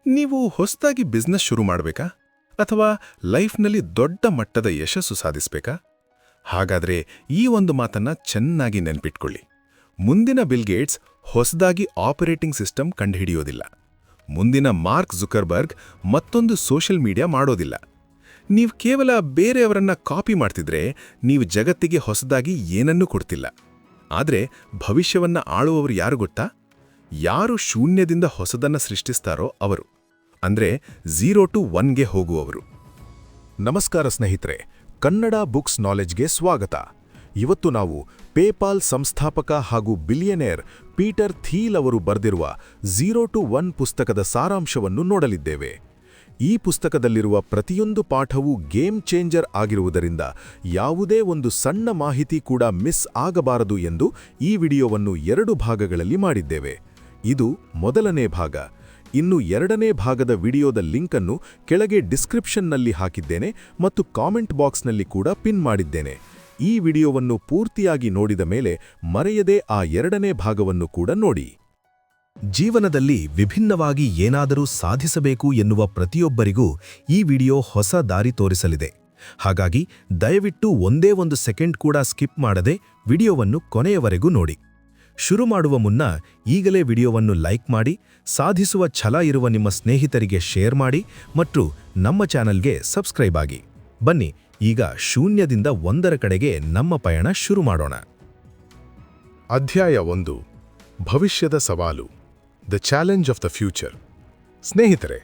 ನೀವು ಹೊಸದಾಗಿ ಬಿಸ್ನೆಸ್ ಶುರು ಮಾಡಬೇಕಾ ಅಥವಾ ಲೈಫ್ನಲ್ಲಿ ದೊಡ್ಡ ಮಟ್ಟದ ಯಶಸ್ಸು ಸಾಧಿಸಬೇಕಾ? ಹಾಗಾದ್ರೆ ಈ ಒಂದು ಮಾತನ್ನ ಚೆನ್ನಾಗಿ ನೆನ್ಪಿಟ್ಕೊಳ್ಳಿ. ಮುಂದಿನ ಬಿಲ್ ಗೇಟ್ಸ್ ಹೊಸದಾಗಿ ಆಪರೇಟಿಂಗ್ ಸಿಸ್ಟಮ್ ಕಂಡುಹಿಡಿಯೋದಿಲ್ಲ. ಮುಂದಿನ ಮಾರ್ಕ್ ಜುಕರ್ಬರ್ಗ್ ಮತ್ತೊಂದು ಸೋಷಿಯಲ್ ಮೀಡಿಯಾ ಮಾಡೋದಿಲ್ಲ. ನೀವು ಕೇವಲ ಬೇರೆಯವರನ್ನ ಕಾಪಿ ಮಾಡ್ತಿದ್ರೆ ನೀವು ಜಗತ್ತಿಗೆ ಹೊಸದಾಗಿ ಏನನ್ನೂ ಕೊಡ್ತಿಲ್ಲ. ಆದ್ರೆ ಭವಿಷ್ಯವನ್ನ ಆಳುವವರು ಯಾರು ಗೊತ್ತಾ? ಯಾರು ಶೂನ್ಯದಿಂದ ಹೊಸದನ್ನ ಸೃಷ್ಟಿಸ್ತಾರೋ ಅವರು. ಅಂದ್ರೆ 0 to 1ಗೆ ಹೋಗುವವರು. ನಮಸ್ಕಾರ ಸ್ನೇಹಿತರೆ, ಕನ್ನಡ ಬುಕ್ಸ್ ನಾಲೆಜ್ಗೆ ಸ್ವಾಗತ. ಇವತ್ತು ನಾವು ಪೇಪಾಲ್ ಸಂಸ್ಥಾಪಕ ಹಾಗೂ ಬಿಲಿಯನೇರ್ ಪೀಟರ್ ಥೀಲ್ ಅವರು ಬರೆದಿರುವ 0 to 1 ಪುಸ್ತಕದ ಸಾರಾಂಶವನ್ನು ನೋಡಲಿದ್ದೇವೆ. ಈ ಪುಸ್ತಕದಲ್ಲಿರುವ ಪ್ರತಿಯೊಂದು ಪಾಠವೂ ಗೇಮ್ ಚೇಂಜರ್ ಆಗಿರುವುದರಿಂದ ಯಾವುದೇ ಒಂದು ಸಣ್ಣ ಮಾಹಿತಿ ಕೂಡ ಮಿಸ್ ಆಗಬಾರದು ಎಂದು ಈ ವಿಡಿಯೋವನ್ನು 2 ಭಾಗಗಳಲ್ಲಿ ಮಾಡಿದ್ದೇವೆ. ಇದು ಮೊದಲನೇ ಭಾಗ. ಇನ್ನು ಎರಡನೇ ಭಾಗದ ವಿಡಿಯೋದ ಲಿಂಕನ್ನು ಕೆಳಗೆ ಡಿಸ್ಕ್ರಿಪ್ಷನ್ನಲ್ಲಿ ಹಾಕಿದ್ದೇನೆ ಮತ್ತು ಕಾಮೆಂಟ್ ಬಾಕ್ಸ್ನಲ್ಲಿ ಕೂಡ ಪಿನ್ ಮಾಡಿದ್ದೇನೆ. ಈ ವಿಡಿಯೋವನ್ನು ಪೂರ್ತಿಯಾಗಿ ನೋಡಿದ ಮೇಲೆ ಮರೆಯದೆ ಆ ಎರಡನೇ ಭಾಗವನ್ನು ಕೂಡ ನೋಡಿ. ಜೀವನದಲ್ಲಿ ವಿಭಿನ್ನವಾಗಿ ಏನಾದರೂ ಸಾಧಿಸಬೇಕು ಎನ್ನುವ ಪ್ರತಿಯೊಬ್ಬರಿಗೂ ಈ ವಿಡಿಯೋ ಹೊಸ ದಾರಿ ತೋರಿಸಲಿದೆ. ಹಾಗಾಗಿ ದಯವಿಟ್ಟು ಒಂದೇ ಒಂದು ಸೆಕೆಂಡ್ ಕೂಡ ಸ್ಕಿಪ್ ಮಾಡದೆ ವಿಡಿಯೋವನ್ನು ಕೊನೆಯವರೆಗೂ ನೋಡಿ. ಶುರು ಮಾಡುವ ಮುನ್ನ ಈಗಲೇ ವಿಡಿಯೋವನ್ನು ಲೈಕ್ ಮಾಡಿ, ಸಾಧಿಸುವ ಛಲ ಇರುವ ನಿಮ್ಮ ಸ್ನೇಹಿತರಿಗೆ ಶೇರ್ ಮಾಡಿ ಮತ್ತು ನಮ್ಮ ಚಾನಲ್ಗೆ ಸಬ್ಸ್ಕ್ರೈಬ್ ಆಗಿ. ಬನ್ನಿ ಈಗ ಶೂನ್ಯದಿಂದ 1ರ ಕಡೆಗೆ ನಮ್ಮ ಪಯಣ ಶುರು ಮಾಡೋಣ. ಅಧ್ಯಾಯ 1. ಭವಿಷ್ಯದ ಸವಾಲು. The challenge of the future. ಸ್ನೇಹಿತರೆ,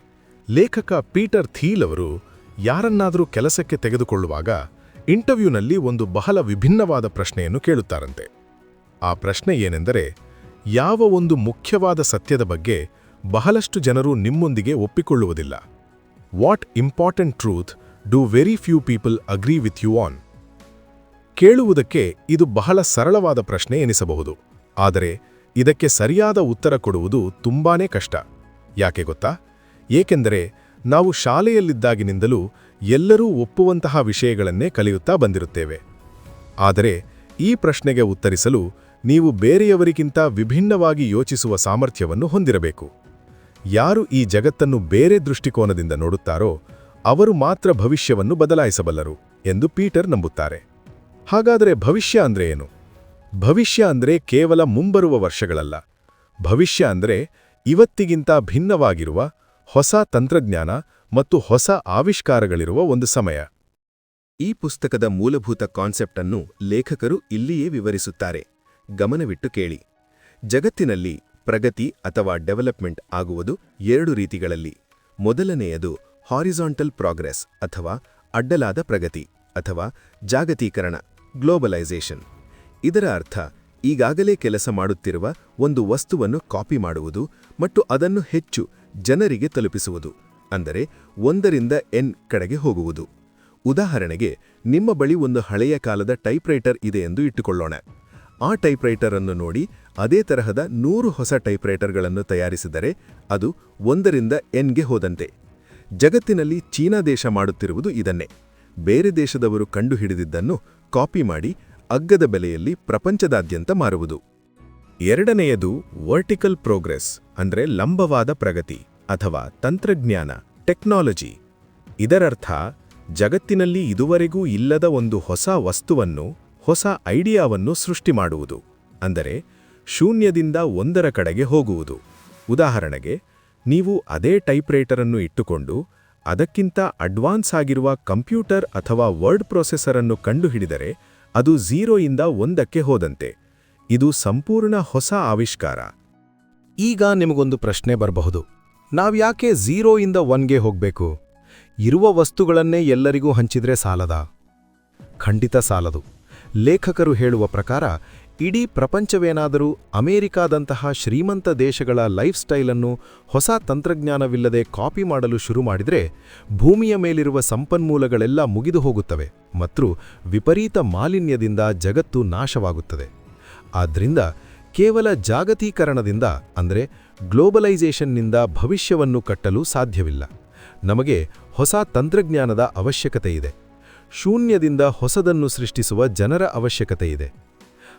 ಲೇಖಕ ಪೀಟರ್ ಥೀಲ್ ಅವರು ಯಾರನ್ನಾದರೂ ಕೆಲಸಕ್ಕೆ ತೆಗೆದುಕೊಳ್ಳುವಾಗ ಇಂಟರ್ವ್ಯೂನಲ್ಲಿ ಒಂದು ಬಹಳ ವಿಭಿನ್ನವಾದ ಪ್ರಶ್ನೆಯನ್ನು ಕೇಳುತ್ತಾರಂತೆ. ಆ ಪ್ರಶ್ನೆ ಏನೆಂದರೆ, ಯಾವ ಒಂದು ಮುಖ್ಯವಾದ ಸತ್ಯದ ಬಗ್ಗೆ ಬಹಳಷ್ಟು ಜನರು ನಿಮ್ಮೊಂದಿಗೆ ಒಪ್ಪಿಕೊಳ್ಳುವುದಿಲ್ಲ? What important truth do very few people agree with you on? ಕೇಳುವುದಕ್ಕೆ ಇದು ಬಹಳ ಸರಳವಾದ ಪ್ರಶ್ನೆ ಎನಿಸಬಹುದು, ಆದರೆ ಇದಕ್ಕೆ ಸರಿಯಾದ ಉತ್ತರ ಕೊಡುವುದು ತುಂಬಾನೇ ಕಷ್ಟ. ಯಾಕೆ ಗೊತ್ತಾ? ಏಕೆಂದರೆ ನಾವು ಶಾಲೆಯಲ್ಲಿದ್ದಾಗಿನಿಂದಲೂ ಎಲ್ಲರೂ ಒಪ್ಪುವಂತಹ ವಿಷಯಗಳನ್ನೇ ಕಲಿಯುತ್ತಾ ಬಂದಿರುತ್ತೇವೆ. ಆದರೆ ಈ ಪ್ರಶ್ನೆಗೆ ಉತ್ತರಿಸಲು ನೀವು ಬೇರೆಯವರಿಗಿಂತ ವಿಭಿನ್ನವಾಗಿ ಯೋಚಿಸುವ ಸಾಮರ್ಥ್ಯವನ್ನು ಹೊಂದಿರಬೇಕು. ಯಾರು ಈ ಜಗತ್ತನ್ನು ಬೇರೆ ದೃಷ್ಟಿಕೋನದಿಂದ ನೋಡುತ್ತಾರೋ ಅವರು ಮಾತ್ರ ಭವಿಷ್ಯವನ್ನು ಬದಲಾಯಿಸಬಲ್ಲರು ಎಂದು ಪೀಟರ್ ನಂಬುತ್ತಾರೆ. ಹಾಗಾದರೆ ಭವಿಷ್ಯ ಅಂದ್ರೆ ಏನು? ಭವಿಷ್ಯ ಅಂದ್ರೆ ಕೇವಲ ಮುಂಬರುವ ವರ್ಷಗಳಲ್ಲ. ಭವಿಷ್ಯ ಅಂದ್ರೆ ಇವತ್ತಿಗಿಂತ ಭಿನ್ನವಾಗಿರುವ ಹೊಸ ತಂತ್ರಜ್ಞಾನ ಮತ್ತು ಹೊಸ ಆವಿಷ್ಕಾರಗಳಿರುವ ಒಂದು ಸಮಯ. ಈ ಪುಸ್ತಕದ ಮೂಲಭೂತ ಕಾನ್ಸೆಪ್ಟ್ ಅನ್ನು ಲೇಖಕರು ಇಲ್ಲಿಯೇ ವಿವರಿಸುತ್ತಾರೆ. ಗಮನವಿಟ್ಟು ಕೇಳಿ. ಜಗತ್ತಿನಲ್ಲಿ ಪ್ರಗತಿ ಅಥವಾ ಡೆವಲಪ್ಮೆಂಟ್ ಆಗುವುದು 2 ರೀತಿಗಳಲ್ಲಿ. ಮೊದಲನೆಯದು ಹಾರಿಜಾಂಟಲ್ ಪ್ರೋಗ್ರೆಸ್ ಅಥವಾ ಅಡ್ಡಲಾದ ಪ್ರಗತಿ ಅಥವಾ ಜಾಗತೀಕರಣ, ಗ್ಲೋಬಲೈಸೇಷನ್. ಇದರ ಅರ್ಥ ಈಗಾಗಲೇ ಕೆಲಸ ಮಾಡುತ್ತಿರುವ ಒಂದು ವಸ್ತುವನ್ನು ಕಾಪಿ ಮಾಡುವುದು ಮತ್ತು ಅದನ್ನು ಹೆಚ್ಚು ಜನರಿಗೆ ತಲುಪಿಸುವುದು, ಅಂದರೆ 1ರಿಂದ N ಕಡೆಗೆ ಹೋಗುವುದು. ಉದಾಹರಣೆಗೆ, ನಿಮ್ಮ ಬಳಿ ಒಂದು ಹಳೆಯ ಕಾಲದ ಟೈಪ್ರೈಟರ್ ಇದೆ ಎಂದು ಇಟ್ಟುಕೊಳ್ಳೋಣ. ಆ ಟೈಪ್ರೈಟರ್ ಅನ್ನು ನೋಡಿ ಅದೇ ತರಹದ 100 ಹೊಸ ಟೈಪ್ರೈಟರ್ಗಳನ್ನು ತಯಾರಿಸಿದರೆ ಅದು 1ರಿಂದ Nಗೆ ಹೋದಂತೆ. ಜಗತ್ತಿನಲ್ಲಿ ಚೀನಾ ದೇಶ ಮಾಡುತ್ತಿರುವುದು ಇದನ್ನೇ. ಬೇರೆ ದೇಶದವರು ಕಂಡುಹಿಡಿದಿದ್ದನ್ನು ಕಾಪಿ ಮಾಡಿ ಅಗ್ಗದ ಬೆಲೆಯಲ್ಲಿ ಪ್ರಪಂಚದಾದ್ಯಂತ ಮಾರುವುದು. ಎರಡನೆಯದು ವರ್ಟಿಕಲ್ ಪ್ರೋಗ್ರೆಸ್, ಅಂದರೆ ಲಂಬವಾದ ಪ್ರಗತಿ ಅಥವಾ ತಂತ್ರಜ್ಞಾನ, ಟೆಕ್ನಾಲಜಿ. ಇದರರ್ಥ ಜಗತ್ತಿನಲ್ಲಿ ಇದುವರೆಗೂ ಇಲ್ಲದ ಒಂದು ಹೊಸ ವಸ್ತುವನ್ನು, ಹೊಸ ಐಡಿಯಾವನ್ನು ಸೃಷ್ಟಿ ಮಾಡುವುದು, ಅಂದರೆ ಶೂನ್ಯದಿಂದ 1ರ ಕಡೆಗೆ ಹೋಗುವುದು. ಉದಾಹರಣೆಗೆ, ನೀವು ಅದೇ ಟೈಪ್ರೈಟರನ್ನು ಇಟ್ಟುಕೊಂಡು ಅದಕ್ಕಿಂತ ಅಡ್ವಾನ್ಸ್ ಆಗಿರುವ ಕಂಪ್ಯೂಟರ್ ಅಥವಾ ವರ್ಡ್ ಪ್ರೊಸೆಸರ್ ಅನ್ನು ಕಂಡುಹಿಡಿದರೆ ಅದು 0ಯಿಂದ 1ಕ್ಕೆ ಹೋದಂತೆ. ಇದು ಸಂಪೂರ್ಣ ಹೊಸ ಆವಿಷ್ಕಾರ. ಈಗ ನಿಮಗೊಂದು ಪ್ರಶ್ನೆ ಬರಬಹುದು, ನಾವ್ಯಾಕೆ 0ಯಿಂದ 1ಗೆ ಹೋಗಬೇಕು? ಇರುವ ವಸ್ತುಗಳನ್ನೇ ಎಲ್ಲರಿಗೂ ಹಂಚಿದ್ರೆ ಸಾಲದಾ? ಖಂಡಿತ ಸಾಲದು. ಲೇಖಕರು ಹೇಳುವ ಪ್ರಕಾರ ಇಡೀ ಪ್ರಪಂಚವೇನಾದರೂ ಅಮೆರಿಕಾದಂತಹ ಶ್ರೀಮಂತ ದೇಶಗಳ ಲೈಫ್ ಸ್ಟೈಲನ್ನು ಹೊಸ ತಂತ್ರಜ್ಞಾನವಿಲ್ಲದೆ ಕಾಪಿ ಮಾಡಲು ಶುರು ಮಾಡಿದರೆ ಭೂಮಿಯ ಮೇಲಿರುವ ಸಂಪನ್ಮೂಲಗಳೆಲ್ಲ ಮುಗಿದು ಹೋಗುತ್ತವೆ ಮತ್ತು ವಿಪರೀತ ಮಾಲಿನ್ಯದಿಂದ ಜಗತ್ತು ನಾಶವಾಗುತ್ತದೆ. ಆದ್ದರಿಂದ ಕೇವಲ ಜಾಗತೀಕರಣದಿಂದ, ಅಂದರೆ ಗ್ಲೋಬಲೈಸೇಷನ್ನಿಂದ ಭವಿಷ್ಯವನ್ನು ಕಟ್ಟಲು ಸಾಧ್ಯವಿಲ್ಲ. ನಮಗೆ ಹೊಸ ತಂತ್ರಜ್ಞಾನದ ಅವಶ್ಯಕತೆ ಇದೆ. ಶೂನ್ಯದಿಂದ ಹೊಸದನ್ನು ಸೃಷ್ಟಿಸುವ ಜನರ ಅವಶ್ಯಕತೆ ಇದೆ.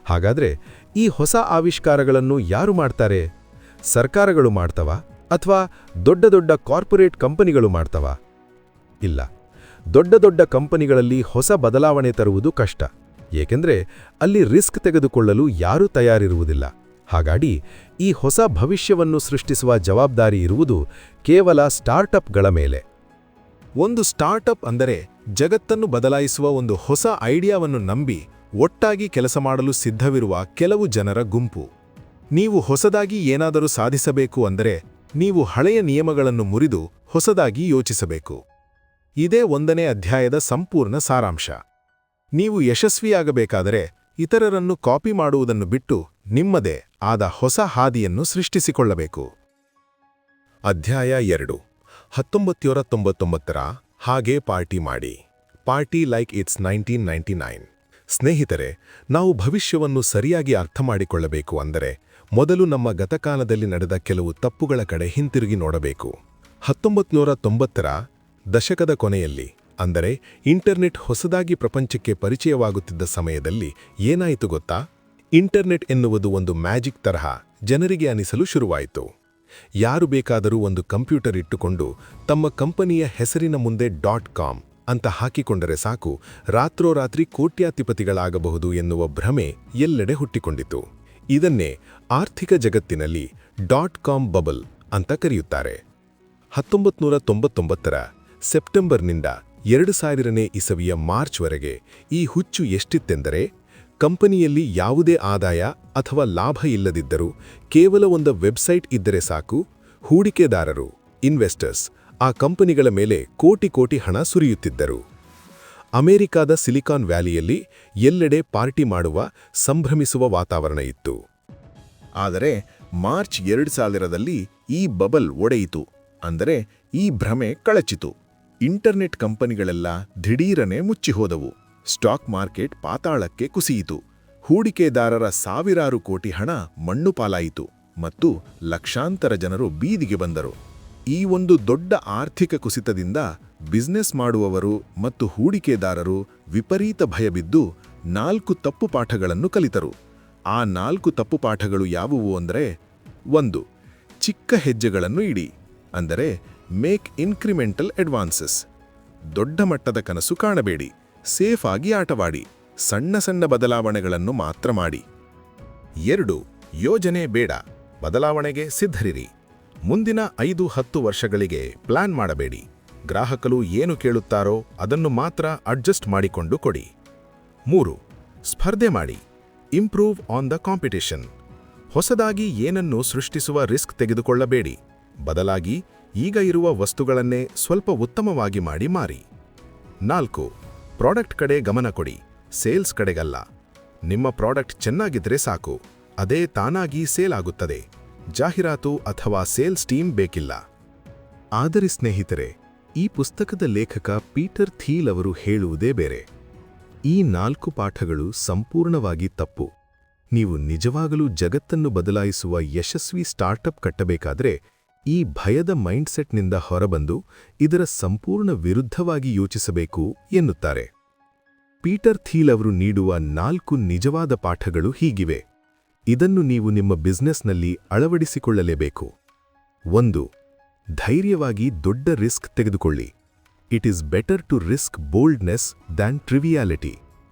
ಹಾಗಾದರೆ ಈ ಹೊಸ ಆವಿಷ್ಕಾರಗಳನ್ನು ಯಾರು ಮಾಡ್ತಾರೆ? ಸರ್ಕಾರಗಳು ಮಾಡ್ತವಾ? ಅಥವಾ ದೊಡ್ಡ ದೊಡ್ಡ ಕಾರ್ಪೊರೇಟ್ ಕಂಪನಿಗಳು ಮಾಡ್ತವಾ? ಇಲ್ಲ. ದೊಡ್ಡ ದೊಡ್ಡ ಕಂಪನಿಗಳಲ್ಲಿ ಹೊಸ ಬದಲಾವಣೆ ತರುವುದು ಕಷ್ಟ, ಏಕೆಂದರೆ ಅಲ್ಲಿ ರಿಸ್ಕ್ ತೆಗೆದುಕೊಳ್ಳಲು ಯಾರೂ ತಯಾರಿರುವುದಿಲ್ಲ. ಹಾಗಾಗಿ ಈ ಹೊಸ ಭವಿಷ್ಯವನ್ನು ಸೃಷ್ಟಿಸುವ ಜವಾಬ್ದಾರಿ ಇರುವುದು ಕೇವಲ ಸ್ಟಾರ್ಟಪ್ಗಳ ಮೇಲೆ. ಒಂದು ಸ್ಟಾರ್ಟಪ್ ಅಂದರೆ ಜಗತ್ತನ್ನು ಬದಲಾಯಿಸುವ ಒಂದು ಹೊಸ ಐಡಿಯಾವನ್ನು ನಂಬಿ ಒಟ್ಟಾಗಿ ಕೆಲಸ ಮಾಡಲು ಸಿದ್ಧವಿರುವ ಕೆಲವು ಜನರ ಗುಂಪು. ನೀವು ಹೊಸದಾಗಿ ಏನಾದರೂ ಸಾಧಿಸಬೇಕು ಅಂದರೆ ನೀವು ಹಳೆಯ ನಿಯಮಗಳನ್ನು ಮುರಿದು ಹೊಸದಾಗಿ ಯೋಚಿಸಬೇಕು. ಇದೇ 1ನೇ ಅಧ್ಯಾಯದ ಸಂಪೂರ್ಣ ಸಾರಾಂಶ. ನೀವು ಯಶಸ್ವಿಯಾಗಬೇಕಾದರೆ ಇತರರನ್ನು ಕಾಪಿ ಮಾಡುವುದನ್ನು ಬಿಟ್ಟು ನಿಮ್ಮದೇ ಆದ ಹೊಸ ಹಾದಿಯನ್ನು ಸೃಷ್ಟಿಸಿಕೊಳ್ಳಬೇಕು. ಅಧ್ಯಾಯ 2. 1999ರ ಹಾಗೆ ಪಾರ್ಟಿ ಮಾಡಿ. Party like it's 1999. ಸ್ನೇಹಿತರೆ, ನಾವು ಭವಿಷ್ಯವನ್ನು ಸರಿಯಾಗಿ ಅರ್ಥಮಾಡಿಕೊಳ್ಳಬೇಕು ಅಂದರೆ ಮೊದಲು ನಮ್ಮ ಗತಕಾಲದಲ್ಲಿ ನಡೆದ ಕೆಲವು ತಪ್ಪುಗಳ ಕಡೆ ಹಿಂತಿರುಗಿ ನೋಡಬೇಕು. 1990ರ ದಶಕದ ಕೊನೆಯಲ್ಲಿ, ಅಂದರೆ ಇಂಟರ್ನೆಟ್ ಹೊಸದಾಗಿ ಪ್ರಪಂಚಕ್ಕೆ ಪರಿಚಯವಾಗುತ್ತಿದ್ದ ಸಮಯದಲ್ಲಿ ಏನಾಯಿತು ಗೊತ್ತಾ? ಇಂಟರ್ನೆಟ್ ಎನ್ನುವುದು ಒಂದು ಮ್ಯಾಜಿಕ್ ತರಹ ಜನರಿಗೆ ಅನಿಸಲು ಶುರುವಾಯಿತು. ಯಾರು ಬೇಕಾದರೂ ಒಂದು ಕಂಪ್ಯೂಟರ್ ಇಟ್ಟುಕೊಂಡು ತಮ್ಮ ಕಂಪನಿಯ ಹೆಸರಿನ ಮುಂದೆ .com ಅಂತ ಹಾಕಿಕೊಂಡರೆ ಸಾಕು, ರಾತ್ರೋರಾತ್ರಿ ಕೋಟ್ಯಾಧಿಪತಿಗಳಾಗಬಹುದು ಎನ್ನುವ ಭ್ರಮೆ ಎಲ್ಲೆಡೆ ಹುಟ್ಟಿಕೊಂಡಿತು. ಇದನ್ನೇ ಆರ್ಥಿಕ ಜಗತ್ತಿನಲ್ಲಿ .com ಬಬಲ್ ಅಂತ ಕರೆಯುತ್ತಾರೆ. 1999ರ ಸೆಪ್ಟೆಂಬರ್ನಿಂದ 2000ನೇ ಇಸವಿಯ ಮಾರ್ಚ್ವರೆಗೆ ಈ ಹುಚ್ಚು ಎಷ್ಟಿತ್ತೆಂದರೆ, ಕಂಪನಿಯಲ್ಲಿ ಯಾವುದೇ ಆದಾಯ ಅಥವಾ ಲಾಭ ಇಲ್ಲದಿದ್ದರೂ ಕೇವಲ ಒಂದು ವೆಬ್ಸೈಟ್ ಇದ್ದರೆ ಸಾಕು, ಹೂಡಿಕೆದಾರರು ಇನ್ವೆಸ್ಟರ್ಸ್ ಆ ಕಂಪನಿಗಳ ಮೇಲೆ ಕೋಟಿ ಕೋಟಿ ಹಣ ಸುರಿಯುತ್ತಿದ್ದರು. ಅಮೆರಿಕಾದ ಸಿಲಿಕಾನ್ ವ್ಯಾಲಿಯಲ್ಲಿ ಎಲ್ಲೆಡೆ ಪಾರ್ಟಿ ಮಾಡುವ, ಸಂಭ್ರಮಿಸುವ ವಾತಾವರಣ ಇತ್ತು. ಆದರೆ ಮಾರ್ಚ್ 2000ರಲ್ಲಿ ಈ ಬಬಲ್ ಒಡೆಯಿತು. ಅಂದರೆ ಈ ಭ್ರಮೆ ಕಳಚಿತು. ಇಂಟರ್ನೆಟ್ ಕಂಪನಿಗಳೆಲ್ಲ ದಿಢೀರನೆ ಮುಚ್ಚಿಹೋದವು. ಸ್ಟಾಕ್ ಮಾರ್ಕೆಟ್ ಪಾತಾಳಕ್ಕೆ ಕುಸಿಯಿತು. ಹೂಡಿಕೆದಾರರ ಸಾವಿರಾರು ಕೋಟಿ ಹಣ ಮಣ್ಣು ಪಾಲಾಯಿತು ಮತ್ತು ಲಕ್ಷಾಂತರ ಜನರು ಬೀದಿಗೆ ಬಂದರು. ಈ ಒಂದು ದೊಡ್ಡ ಆರ್ಥಿಕ ಕುಸಿತದಿಂದ ಬಿಸ್ನೆಸ್ ಮಾಡುವವರು ಮತ್ತು ಹೂಡಿಕೆದಾರರು ವಿಪರೀತ ಭಯಬಿದ್ದು 4 ತಪ್ಪು ಪಾಠಗಳನ್ನು ಕಲಿತರು. ಆ 4 ತಪ್ಪು ಪಾಠಗಳು ಯಾವುವು ಅಂದರೆ, 1. ಚಿಕ್ಕ ಹೆಜ್ಜೆಗಳನ್ನು ಇಡಿ, ಅಂದರೆ ಮೇಕ್ ಇನ್ಕ್ರಿಮೆಂಟಲ್ ಅಡ್ವಾನ್ಸಸ್. ದೊಡ್ಡ ಮಟ್ಟದ ಕನಸು ಕಾಣಬೇಡಿ, ಸೇಫ್ ಆಗಿ ಆಟವಾಡಿ, ಸಣ್ಣ ಸಣ್ಣ ಬದಲಾವಣೆಗಳನ್ನು ಮಾತ್ರ ಮಾಡಿ. 2. ಯೋಜನೆ ಬೇಡ, ಬದಲಾವಣೆಗೆ ಸಿದ್ಧರಿರಿ. ಮುಂದಿನ 5-10 ವರ್ಷಗಳಿಗೆ ಪ್ಲಾನ್ ಮಾಡಬೇಡಿ. ಗ್ರಾಹಕರು ಏನು ಕೇಳುತ್ತಾರೋ ಅದನ್ನು ಮಾತ್ರ ಅಡ್ಜಸ್ಟ್ ಮಾಡಿಕೊಂಡು ಕೊಡಿ. 3. ಸ್ಪರ್ಧೆ ಮಾಡಿ, ಇಂಪ್ರೂವ್ ಆನ್ ದ ಕಾಂಪಿಟಿಷನ್. ಹೊಸದಾಗಿ ಏನನ್ನು ಸೃಷ್ಟಿಸುವ ರಿಸ್ಕ್ ತೆಗೆದುಕೊಳ್ಳಬೇಡಿ. ಬದಲಾಗಿ ಈಗ ಇರುವ ವಸ್ತುಗಳನ್ನೇ ಸ್ವಲ್ಪ ಉತ್ತಮವಾಗಿ ಮಾಡಿ ಮಾರಿ. 4. ಪ್ರಾಡಕ್ಟ್ ಕಡೆ ಗಮನ ಕೊಡಿ, ಸೇಲ್ಸ್ ಕಡೆಗಲ್ಲ. ನಿಮ್ಮ ಪ್ರಾಡಕ್ಟ್ ಚೆನ್ನಾಗಿದ್ರೆ ಸಾಕು, ಅದೇ ತಾನಾಗಿ ಸೇಲ್ ಆಗುತ್ತದೆ. ಜಾಹೀರಾತು ಅಥವಾ ಸೇಲ್ಸ್ ಟೀಮ್ ಬೇಕಿಲ್ಲ. ಆದರೆ ಸ್ನೇಹಿತರೆ, ಈ ಪುಸ್ತಕದ ಲೇಖಕ ಪೀಟರ್ ಥೀಲ್ ಅವರು ಹೇಳುವುದೇ ಬೇರೆ. ಈ 4 ಪಾಠಗಳು ಸಂಪೂರ್ಣವಾಗಿ ತಪ್ಪು. ನೀವು ನಿಜವಾಗಲೂ ಜಗತ್ತನ್ನು ಬದಲಾಯಿಸುವ ಯಶಸ್ವಿ ಸ್ಟಾರ್ಟಪ್ ಕಟ್ಟಬೇಕಾದ್ರೆ ಈ ಭಯದ ಮೈಂಡ್ಸೆಟ್ನಿಂದ ಹೊರಬಂದು ಇದರ ಸಂಪೂರ್ಣ ವಿರುದ್ಧವಾಗಿ ಯೋಚಿಸಬೇಕು ಎನ್ನುತ್ತಾರೆ. ಪೀಟರ್ ಥೀಲ್ ಅವರು ನೀಡುವ 4 ನಿಜವಾದ ಪಾಠಗಳು ಹೀಗಿವೆ. ಇದನ್ನು ನೀವು ನಿಮ್ಮ ಬಿಸ್ನೆಸ್ನಲ್ಲಿ ಅಳವಡಿಸಿಕೊಳ್ಳಲೇಬೇಕು. 1. ಧೈರ್ಯವಾಗಿ ದೊಡ್ಡ ರಿಸ್ಕ್ ತೆಗೆದುಕೊಳ್ಳಿ. It is better to risk boldness than triviality.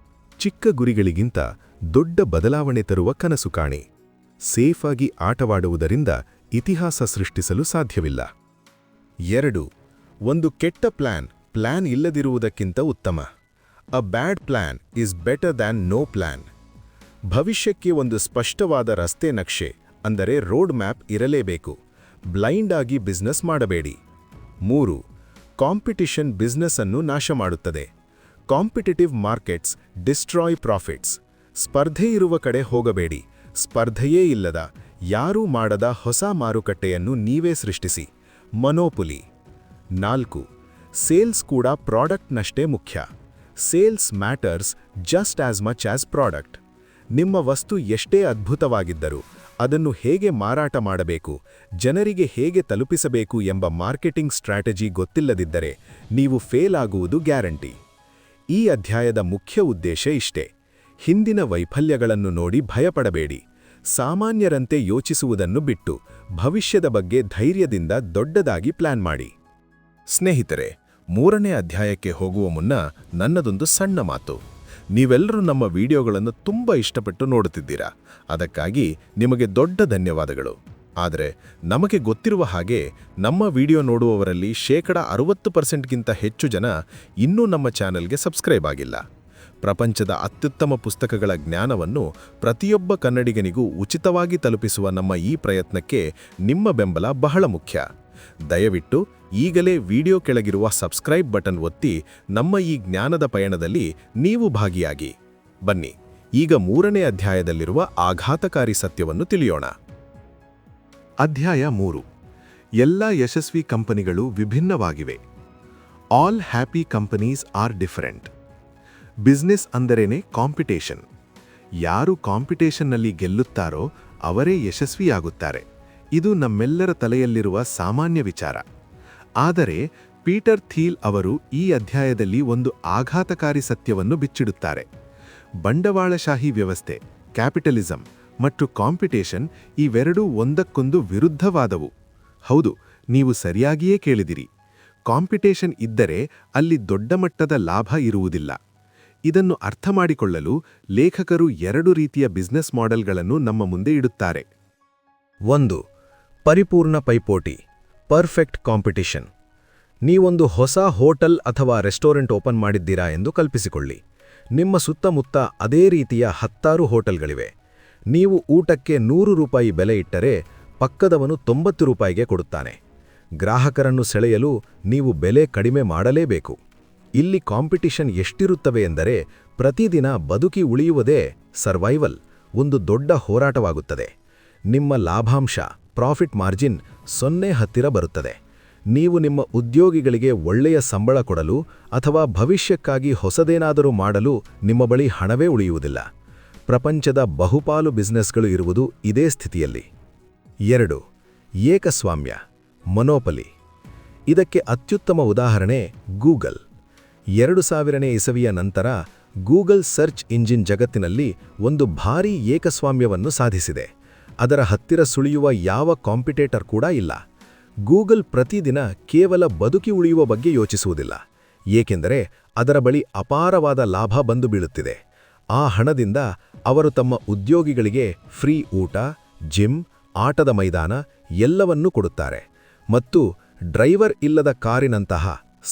ಚಿಕ್ಕ ಗುರಿಗಳಿಗಿಂತ ದೊಡ್ಡ ಬದಲಾವಣೆ ತರುವ ಕನಸು ಕಾಣಿ. ಸೇಫ್ ಆಗಿ ಆಟವಾಡುವುದರಿಂದ ಇತಿಹಾಸ ಸೃಷ್ಟಿಸಲು ಸಾಧ್ಯವಿಲ್ಲ. 2. ಒಂದು ಕೆಟ್ಟ ಪ್ಲಾನ್ ಇಲ್ಲದಿರುವುದಕ್ಕಿಂತ ಉತ್ತಮ. A bad plan is better than no plan. ಭವಿಷ್ಯಕ್ಕೆ ಒಂದು ಸ್ಪಷ್ಟವಾದ ರಸ್ತೆ ನಕ್ಷೆ, ಅಂದರೆ ರೋಡ್ ಮ್ಯಾಪ್ ಇರಲೇಬೇಕು. ಬ್ಲೈಂಡ್ ಆಗಿ ಬಿಸ್ನೆಸ್ ಮಾಡಬೇಡಿ. 3. ಕಾಂಪಿಟಿಷನ್ ಬಿಸ್ನೆಸ್ ಅನ್ನು ನಾಶ ಮಾಡುತ್ತದೆ. Competitive markets destroy profits. ಸ್ಪರ್ಧೆ ಇರುವ ಕಡೆ ಹೋಗಬೇಡಿ. ಸ್ಪರ್ಧೆಯೇ ಇಲ್ಲದ, ಯಾರೂ ಮಾಡದ ಹೊಸ ಮಾರುಕಟ್ಟೆಯನ್ನು ನೀವೇ ಸೃಷ್ಟಿಸಿ. ಮನೋಪುಲಿ. 4. ಸೇಲ್ಸ್ ಕೂಡ ಪ್ರಾಡಕ್ಟ್ನಷ್ಟೇ ಮುಖ್ಯ. Sales matters just as much as product. ನಿಮ್ಮ ವಸ್ತು ಎಷ್ಟೇ ಅದ್ಭುತವಾಗಿದ್ದರೂ ಅದನ್ನು ಹೇಗೆ ಮಾರಾಟ ಮಾಡಬೇಕು, ಜನರಿಗೆ ಹೇಗೆ ತಲುಪಿಸಬೇಕು ಎಂಬ ಮಾರ್ಕೆಟಿಂಗ್ ಸ್ಟ್ರಾಟಜಿ ಗೊತ್ತಿಲ್ಲದಿದ್ದರೆ ನೀವು ಫೇಲ್ ಆಗುವುದು ಗ್ಯಾರಂಟಿ. ಈ ಅಧ್ಯಾಯದ ಮುಖ್ಯ ಉದ್ದೇಶ ಇಷ್ಟೇ. ಹಿಂದಿನ ವೈಫಲ್ಯಗಳನ್ನು ನೋಡಿ ಭಯಪಡಬೇಡಿ. ಸಾಮಾನ್ಯರಂತೆ ಯೋಚಿಸುವುದನ್ನು ಬಿಟ್ಟು ಭವಿಷ್ಯದ ಬಗ್ಗೆ ಧೈರ್ಯದಿಂದ ದೊಡ್ಡದಾಗಿ ಪ್ಲಾನ್ ಮಾಡಿ. ಸ್ನೇಹಿತರೆ, 3ನೇ ಅಧ್ಯಾಯಕ್ಕೆ ಹೋಗುವ ಮುನ್ನ ನನ್ನದೊಂದು ಸಣ್ಣ ಮಾತು. ನೀವೆಲ್ಲರೂ ನಮ್ಮ ವಿಡಿಯೋಗಳನ್ನು ತುಂಬ ಇಷ್ಟಪಟ್ಟು ನೋಡುತ್ತಿದ್ದೀರಾ. ಅದಕ್ಕಾಗಿ ನಿಮಗೆ ದೊಡ್ಡ ಧನ್ಯವಾದಗಳು. ಆದರೆ ನಮಗೆ ಗೊತ್ತಿರುವ ಹಾಗೆ ನಮ್ಮ ವಿಡಿಯೋ ನೋಡುವವರಲ್ಲಿ 60%ಗಿಂತ ಹೆಚ್ಚು ಜನ ಇನ್ನೂ ನಮ್ಮ ಚಾನೆಲ್ಗೆ ಸಬ್ಸ್ಕ್ರೈಬ್ ಆಗಿಲ್ಲ. ಪ್ರಪಂಚದ ಅತ್ಯುತ್ತಮ ಪುಸ್ತಕಗಳ ಜ್ಞಾನವನ್ನು ಪ್ರತಿಯೊಬ್ಬ ಕನ್ನಡಿಗನಿಗೂ ಉಚಿತವಾಗಿ ತಲುಪಿಸುವ ನಮ್ಮ ಈ ಪ್ರಯತ್ನಕ್ಕೆ ನಿಮ್ಮ ಬೆಂಬಲ ಬಹಳ ಮುಖ್ಯ. ದಯವಿಟ್ಟು ಈಗಲೇ ವಿಡಿಯೋ ಕೆಳಗಿರುವ ಸಬ್ಸ್ಕ್ರೈಬ್ ಬಟನ್ ಒತ್ತಿ ನಮ್ಮ ಈ ಜ್ಞಾನದ ಪಯಣದಲ್ಲಿ ನೀವು ಭಾಗಿಯಾಗಿ. ಬನ್ನಿ, ಈಗ 3ನೇ ಅಧ್ಯಾಯದಲ್ಲಿರುವ ಆಘಾತಕಾರಿ ಸತ್ಯವನ್ನು ತಿಳಿಯೋಣ. ಅಧ್ಯಾಯ 3. ಎಲ್ಲ ಯಶಸ್ವಿ ಕಂಪನಿಗಳು ವಿಭಿನ್ನವಾಗಿವೆ. All happy companies are different. Business ಅಂದರೇನೆ ಕಾಂಪಿಟೇಷನ್. ಯಾರು ಕಾಂಪಿಟೇಷನ್ನಲ್ಲಿ ಗೆಲ್ಲುತ್ತಾರೋ ಅವರೇ ಯಶಸ್ವಿಯಾಗುತ್ತಾರೆ. ಇದು ನಮ್ಮೆಲ್ಲರ ತಲೆಯಲ್ಲಿರುವ ಸಾಮಾನ್ಯ ವಿಚಾರ. ಆದರೆ ಪೀಟರ್ ಥೀಲ್ ಅವರು ಈ ಅಧ್ಯಾಯದಲ್ಲಿ ಒಂದು ಆಘಾತಕಾರಿ ಸತ್ಯವನ್ನು ಬಿಚ್ಚಿಡುತ್ತಾರೆ. ಬಂಡವಾಳಶಾಹಿ ವ್ಯವಸ್ಥೆ, ಕ್ಯಾಪಿಟಲಿಸಂ ಮತ್ತು ಕಾಂಪಿಟೇಷನ್ ಇವೆರಡೂ ಒಂದಕ್ಕೊಂದು ವಿರುದ್ಧವಾದವು. ಹೌದು, ನೀವು ಸರಿಯಾಗಿಯೇ ಕೇಳಿದಿರಿ. ಕಾಂಪಿಟೇಷನ್ ಇದ್ದರೆ ಅಲ್ಲಿ ದೊಡ್ಡ ಮಟ್ಟದ ಲಾಭ ಇರುವುದಿಲ್ಲ. ಇದನ್ನು ಅರ್ಥಮಾಡಿಕೊಳ್ಳಲು ಲೇಖಕರು 2 ರೀತಿಯ ಬಿಸ್ನೆಸ್ ಮಾಡೆಲ್ಗಳನ್ನು ನಮ್ಮ ಮುಂದೆ ಇಡುತ್ತಾರೆ. 1. ಪರಿಪೂರ್ಣ ಪೈಪೋಟಿ, ಪರ್ಫೆಕ್ಟ್ ಕಾಂಪಿಟಿಷನ್. ನೀವೊಂದು ಹೊಸ ಹೋಟೆಲ್ ಅಥವಾ ರೆಸ್ಟೋರೆಂಟ್ ಓಪನ್ ಮಾಡಿದ್ದೀರಾ ಎಂದು ಕಲ್ಪಿಸಿಕೊಳ್ಳಿ. ನಿಮ್ಮ ಸುತ್ತಮುತ್ತ ಅದೇ ರೀತಿಯ 10 ಹೋಟೆಲ್ಗಳಿವೆ. ನೀವು ಊಟಕ್ಕೆ 100 ರೂಪಾಯಿ ಬೆಲೆ ಇಟ್ಟರೆ ಪಕ್ಕದವನು 90 ರೂಪಾಯಿಗೆ ಕೊಡುತ್ತಾನೆ. ಗ್ರಾಹಕರನ್ನು ಸೆಳೆಯಲು ನೀವು ಬೆಲೆ ಕಡಿಮೆ ಮಾಡಲೇಬೇಕು. ಇಲ್ಲಿ ಕಾಂಪಿಟಿಷನ್ ಎಷ್ಟಿರುತ್ತವೆ ಎಂದರೆ ಪ್ರತಿದಿನ ಬದುಕಿ ಉಳಿಯುವುದೇ ಸರ್ವೈವಲ್ ಒಂದು ದೊಡ್ಡ ಹೋರಾಟವಾಗುತ್ತದೆ. ನಿಮ್ಮ ಲಾಭಾಂಶ, ಪ್ರಾಫಿಟ್ ಮಾರ್ಜಿನ್ 0 ಹತ್ತಿರ ಬರುತ್ತದೆ. ನೀವು ನಿಮ್ಮ ಉದ್ಯೋಗಿಗಳಿಗೆ ಒಳ್ಳೆಯ ಸಂಬಳ ಕೊಡಲು ಅಥವಾ ಭವಿಷ್ಯಕ್ಕಾಗಿ ಹೊಸದೇನಾದರೂ ಮಾಡಲು ನಿಮ್ಮ ಬಳಿ ಹಣವೇ ಉಳಿಯುವುದಿಲ್ಲ. ಪ್ರಪಂಚದ ಬಹುಪಾಲು ಬಿಸ್ನೆಸ್ಗಳು ಇರುವುದು ಇದೇ ಸ್ಥಿತಿಯಲ್ಲಿ. 2. ಏಕಸ್ವಾಮ್ಯ, ಮೊನೋಪಲಿ. ಇದಕ್ಕೆ ಅತ್ಯುತ್ತಮ ಉದಾಹರಣೆ ಗೂಗಲ್. 2000ನೇ ಇಸವಿಯ ನಂತರ ಗೂಗಲ್ ಸರ್ಚ್ ಇಂಜಿನ್ ಜಗತ್ತಿನಲ್ಲಿ ಒಂದು ಭಾರೀ ಏಕಸ್ವಾಮ್ಯವನ್ನು ಸಾಧಿಸಿದೆ. ಅದರ ಹತ್ತಿರ ಸುಳಿಯುವ ಯಾವ ಕಾಂಪಿಟೇಟರ್ ಕೂಡ ಇಲ್ಲ. ಗೂಗಲ್ ಪ್ರತಿದಿನ ಕೇವಲ ಬದುಕಿ ಉಳಿಯುವ ಬಗ್ಗೆ ಯೋಚಿಸುವುದಿಲ್ಲ, ಏಕೆಂದರೆ ಅದರ ಬಳಿ ಅಪಾರವಾದ ಲಾಭ ಬಂದು ಬೀಳುತ್ತಿದೆ. ಆ ಹಣದಿಂದ ಅವರು ತಮ್ಮ ಉದ್ಯೋಗಿಗಳಿಗೆ ಫ್ರೀ ಊಟ, ಜಿಮ್, ಆಟದ ಮೈದಾನ ಎಲ್ಲವನ್ನೂ ಕೊಡುತ್ತಾರೆ ಮತ್ತು ಡ್ರೈವರ್ ಇಲ್ಲದ ಕಾರಿನಂತಹ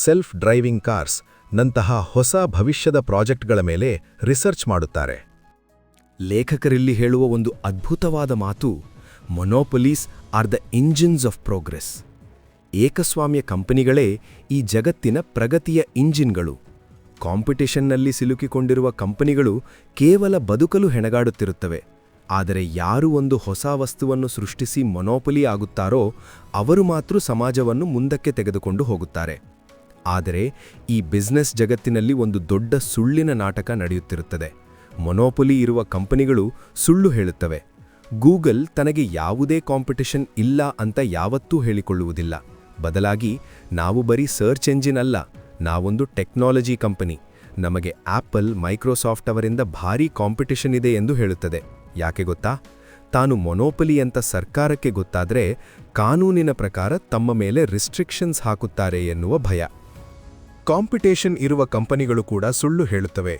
ಸೆಲ್ಫ್ ಡ್ರೈವಿಂಗ್ ಕಾರ್ಸ್ ನಂತಹ ಹೊಸ ಭವಿಷ್ಯದ ಪ್ರಾಜೆಕ್ಟ್ಗಳ ಮೇಲೆ ರಿಸರ್ಚ್ ಮಾಡುತ್ತಾರೆ. ಲೇಖಕರಿಲ್ಲಿ ಹೇಳುವ ಒಂದು ಅದ್ಭುತವಾದ ಮಾತು, monopolies are the engines of progress. ಏಕಸ್ವಾಮ್ಯ ಕಂಪನಿಗಳೇ ಈ ಜಗತ್ತಿನ ಪ್ರಗತಿಯ ಇಂಜಿನ್ಗಳು. ಕಾಂಪಿಟೇಷನ್ನಲ್ಲಿ ಸಿಲುಕಿಕೊಂಡಿರುವ ಕಂಪನಿಗಳು ಕೇವಲ ಬದುಕಲು ಹೆಣಗಾಡುತ್ತಿರುತ್ತವೆ. ಆದರೆ ಯಾರು ಒಂದು ಹೊಸ ವಸ್ತುವನ್ನು ಸೃಷ್ಟಿಸಿ ಮೊನೋಪೊಲಿ ಆಗುತ್ತಾರೋ ಅವರು ಮಾತ್ರ ಸಮಾಜವನ್ನು ಮುಂದಕ್ಕೆ ತೆಗೆದುಕೊಂಡು ಹೋಗುತ್ತಾರೆ. ಆದರೆ ಈ ಬಿಸ್ನೆಸ್ ಜಗತ್ತಿನಲ್ಲಿ ಒಂದು ದೊಡ್ಡ ಸುಳ್ಳಿನ ನಾಟಕ ನಡೆಯುತ್ತಿರುತ್ತದೆ. ಮೊನೋಪೊಲಿ ಇರುವ ಕಂಪನಿಗಳು ಸುಳ್ಳು ಹೇಳುತ್ತವೆ. ಗೂಗಲ್ ತನಗೆ ಯಾವುದೇ ಕಾಂಪಿಟಿಷನ್ ಇಲ್ಲ ಅಂತ ಯಾವತ್ತೂ ಹೇಳಿಕೊಳ್ಳುವುದಿಲ್ಲ. ಬದಲಾಗಿ ನಾವು ಬರೀ ಸರ್ಚ್ ಎಂಜಿನ್ ಅಲ್ಲ, ನಾವೊಂದು ಟೆಕ್ನಾಲಜಿ ಕಂಪನಿ. ನಮಗೆ ಆಪಲ್, ಮೈಕ್ರೋಸಾಫ್ಟ್ ಅವರಿಂದ ಭಾರೀ ಕಾಂಪಿಟಿಷನ್ ಇದೆ ಎಂದು ಹೇಳುತ್ತದೆ. ಯಾಕೆ ಗೊತ್ತಾ? ತಾನು ಮೊನೋಪೊಲಿ ಅಂತ ಸರ್ಕಾರಕ್ಕೆ ಗೊತ್ತಾದರೆ ಕಾನೂನಿನ ಪ್ರಕಾರ ತಮ್ಮ ಮೇಲೆ ರಿಸ್ಟ್ರಿಕ್ಷನ್ಸ್ ಹಾಕುತ್ತಾರೆ ಎನ್ನುವ ಭಯ. ಕಾಂಪಿಟೇಷನ್ ಇರುವ ಕಂಪನಿಗಳು ಕೂಡ ಸುಳ್ಳು ಹೇಳುತ್ತವೆ.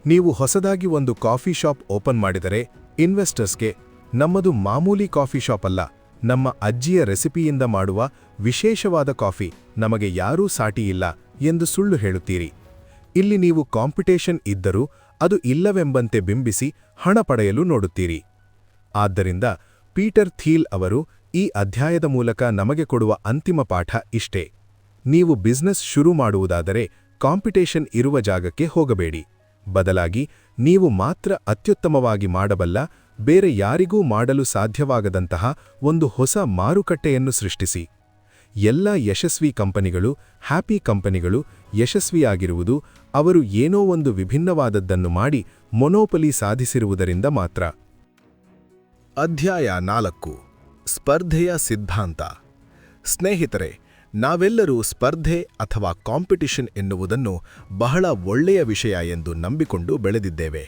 ನೀವು ಹೊಸದಾಗಿ ಒಂದು ಕಾಫಿ ಶಾಪ್ ಓಪನ್ ಮಾಡಿದರೆ ಇನ್ವೆಸ್ಟರ್ಸ್ಗೆ ನಮ್ಮದು ಮಾಮೂಲಿ ಕಾಫಿ ಶಾಪ್ ಅಲ್ಲ, ನಮ್ಮ ಅಜ್ಜಿಯ ರೆಸಿಪಿಯಿಂದ ಮಾಡುವ ವಿಶೇಷವಾದ ಕಾಫಿ, ನಮಗೆ ಯಾರೂ ಸಾಟಿಯಿಲ್ಲ ಎಂದು ಸುಳ್ಳು ಹೇಳುತ್ತೀರಿ. ಇಲ್ಲಿ ನೀವು ಕಾಂಪಿಟೇಷನ್ ಇದ್ದರೂ ಅದು ಇಲ್ಲವೆಂಬಂತೆ ಬಿಂಬಿಸಿ ಹಣ ಪಡೆಯಲು ನೋಡುತ್ತೀರಿ. ಆದ್ದರಿಂದ ಪೀಟರ್ ಥೀಲ್ ಅವರು ಈ ಅಧ್ಯಾಯದ ಮೂಲಕ ನಮಗೆ ಕೊಡುವ ಅಂತಿಮ ಪಾಠ ಇಷ್ಟೇ: ನೀವು ಬಿಸ್ನೆಸ್ ಶುರು ಮಾಡುವುದಾದರೆ ಕಾಂಪಿಟೇಷನ್ ಇರುವ ಜಾಗಕ್ಕೆ ಹೋಗಬೇಡಿ. ಬದಲಾಗಿ ನೀವು ಮಾತ್ರ ಅತ್ಯುತ್ತಮವಾಗಿ ಮಾಡಬಲ್ಲ, ಬೇರೆ ಯಾರಿಗೂ ಮಾಡಲು ಸಾಧ್ಯವಾಗದಂತಹ ಒಂದು ಹೊಸ ಮಾರುಕಟ್ಟೆಯನ್ನು ಸೃಷ್ಟಿಸಿ. ಎಲ್ಲ ಯಶಸ್ವಿ ಕಂಪನಿಗಳು, ಹ್ಯಾಪಿ ಕಂಪನಿಗಳು ಯಶಸ್ವಿಯಾಗಿರುವುದು ಅವರು ಏನೋ ಒಂದು ವಿಭಿನ್ನವಾದದ್ದನ್ನು ಮಾಡಿ ಮೊನೋಪೊಲಿ ಸಾಧಿಸಿರುವುದರಿಂದ ಮಾತ್ರ. ಅಧ್ಯಾಯ 4. ಸ್ಪರ್ಧೆಯ ಸಿದ್ಧಾಂತ. ಸ್ನೇಹಿತರೆ, ನಾವೆಲ್ಲರೂ ಸ್ಪರ್ಧೆ ಅಥವಾ ಕಾಂಪಿಟಿಷನ್ ಎನ್ನುವುದನ್ನು ಬಹಳ ಒಳ್ಳೆಯ ವಿಷಯ ಎಂದು ನಂಬಿಕೊಂಡು ಬೆಳೆದಿದ್ದೇವೆ.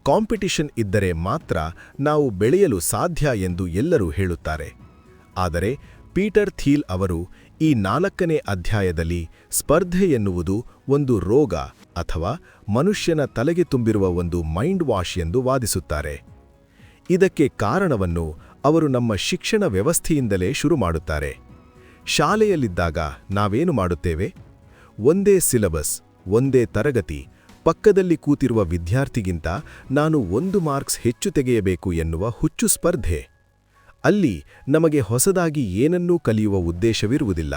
ಕಾಂಪಿಟಿಷನ್ ಇದ್ದರೆ ಮಾತ್ರ ನಾವು ಬೆಳೆಯಲು ಸಾಧ್ಯ ಎಂದು ಎಲ್ಲರೂ ಹೇಳುತ್ತಾರೆ. ಆದರೆ ಪೀಟರ್ ಥೀಲ್ ಅವರು ಈ 4ನೇ ಅಧ್ಯಾಯದಲ್ಲಿ ಸ್ಪರ್ಧೆ ಎನ್ನುವುದು ಒಂದು ರೋಗ ಅಥವಾ ಮನುಷ್ಯನ ತಲೆಗೆ ತುಂಬಿರುವ ಒಂದು ಮೈಂಡ್ ವಾಶ್ ಎಂದು ವಾದಿಸುತ್ತಾರೆ. ಇದಕ್ಕೆ ಕಾರಣವನ್ನು ಅವರು ನಮ್ಮ ಶಿಕ್ಷಣ ವ್ಯವಸ್ಥೆಯಿಂದಲೇ ಶುರು ಮಾಡುತ್ತಾರೆ. ಶಾಲೆಯಲ್ಲಿದ್ದಾಗ ನಾವೇನು ಮಾಡುತ್ತೇವೆ? ಒಂದೇ ಸಿಲೆಬಸ್, ಒಂದೇ ತರಗತಿ, ಪಕ್ಕದಲ್ಲಿ ಕೂತಿರುವ ವಿದ್ಯಾರ್ಥಿಗಿಂತ ನಾನು 1 ಮಾರ್ಕ್ಸ್ ಹೆಚ್ಚು ತೆಗೆಯಬೇಕು ಎನ್ನುವ ಹುಚ್ಚು ಸ್ಪರ್ಧೆ. ಅಲ್ಲಿ ನಮಗೆ ಹೊಸದಾಗಿ ಏನನ್ನೂ ಕಲಿಯುವ ಉದ್ದೇಶವಿರುವುದಿಲ್ಲ.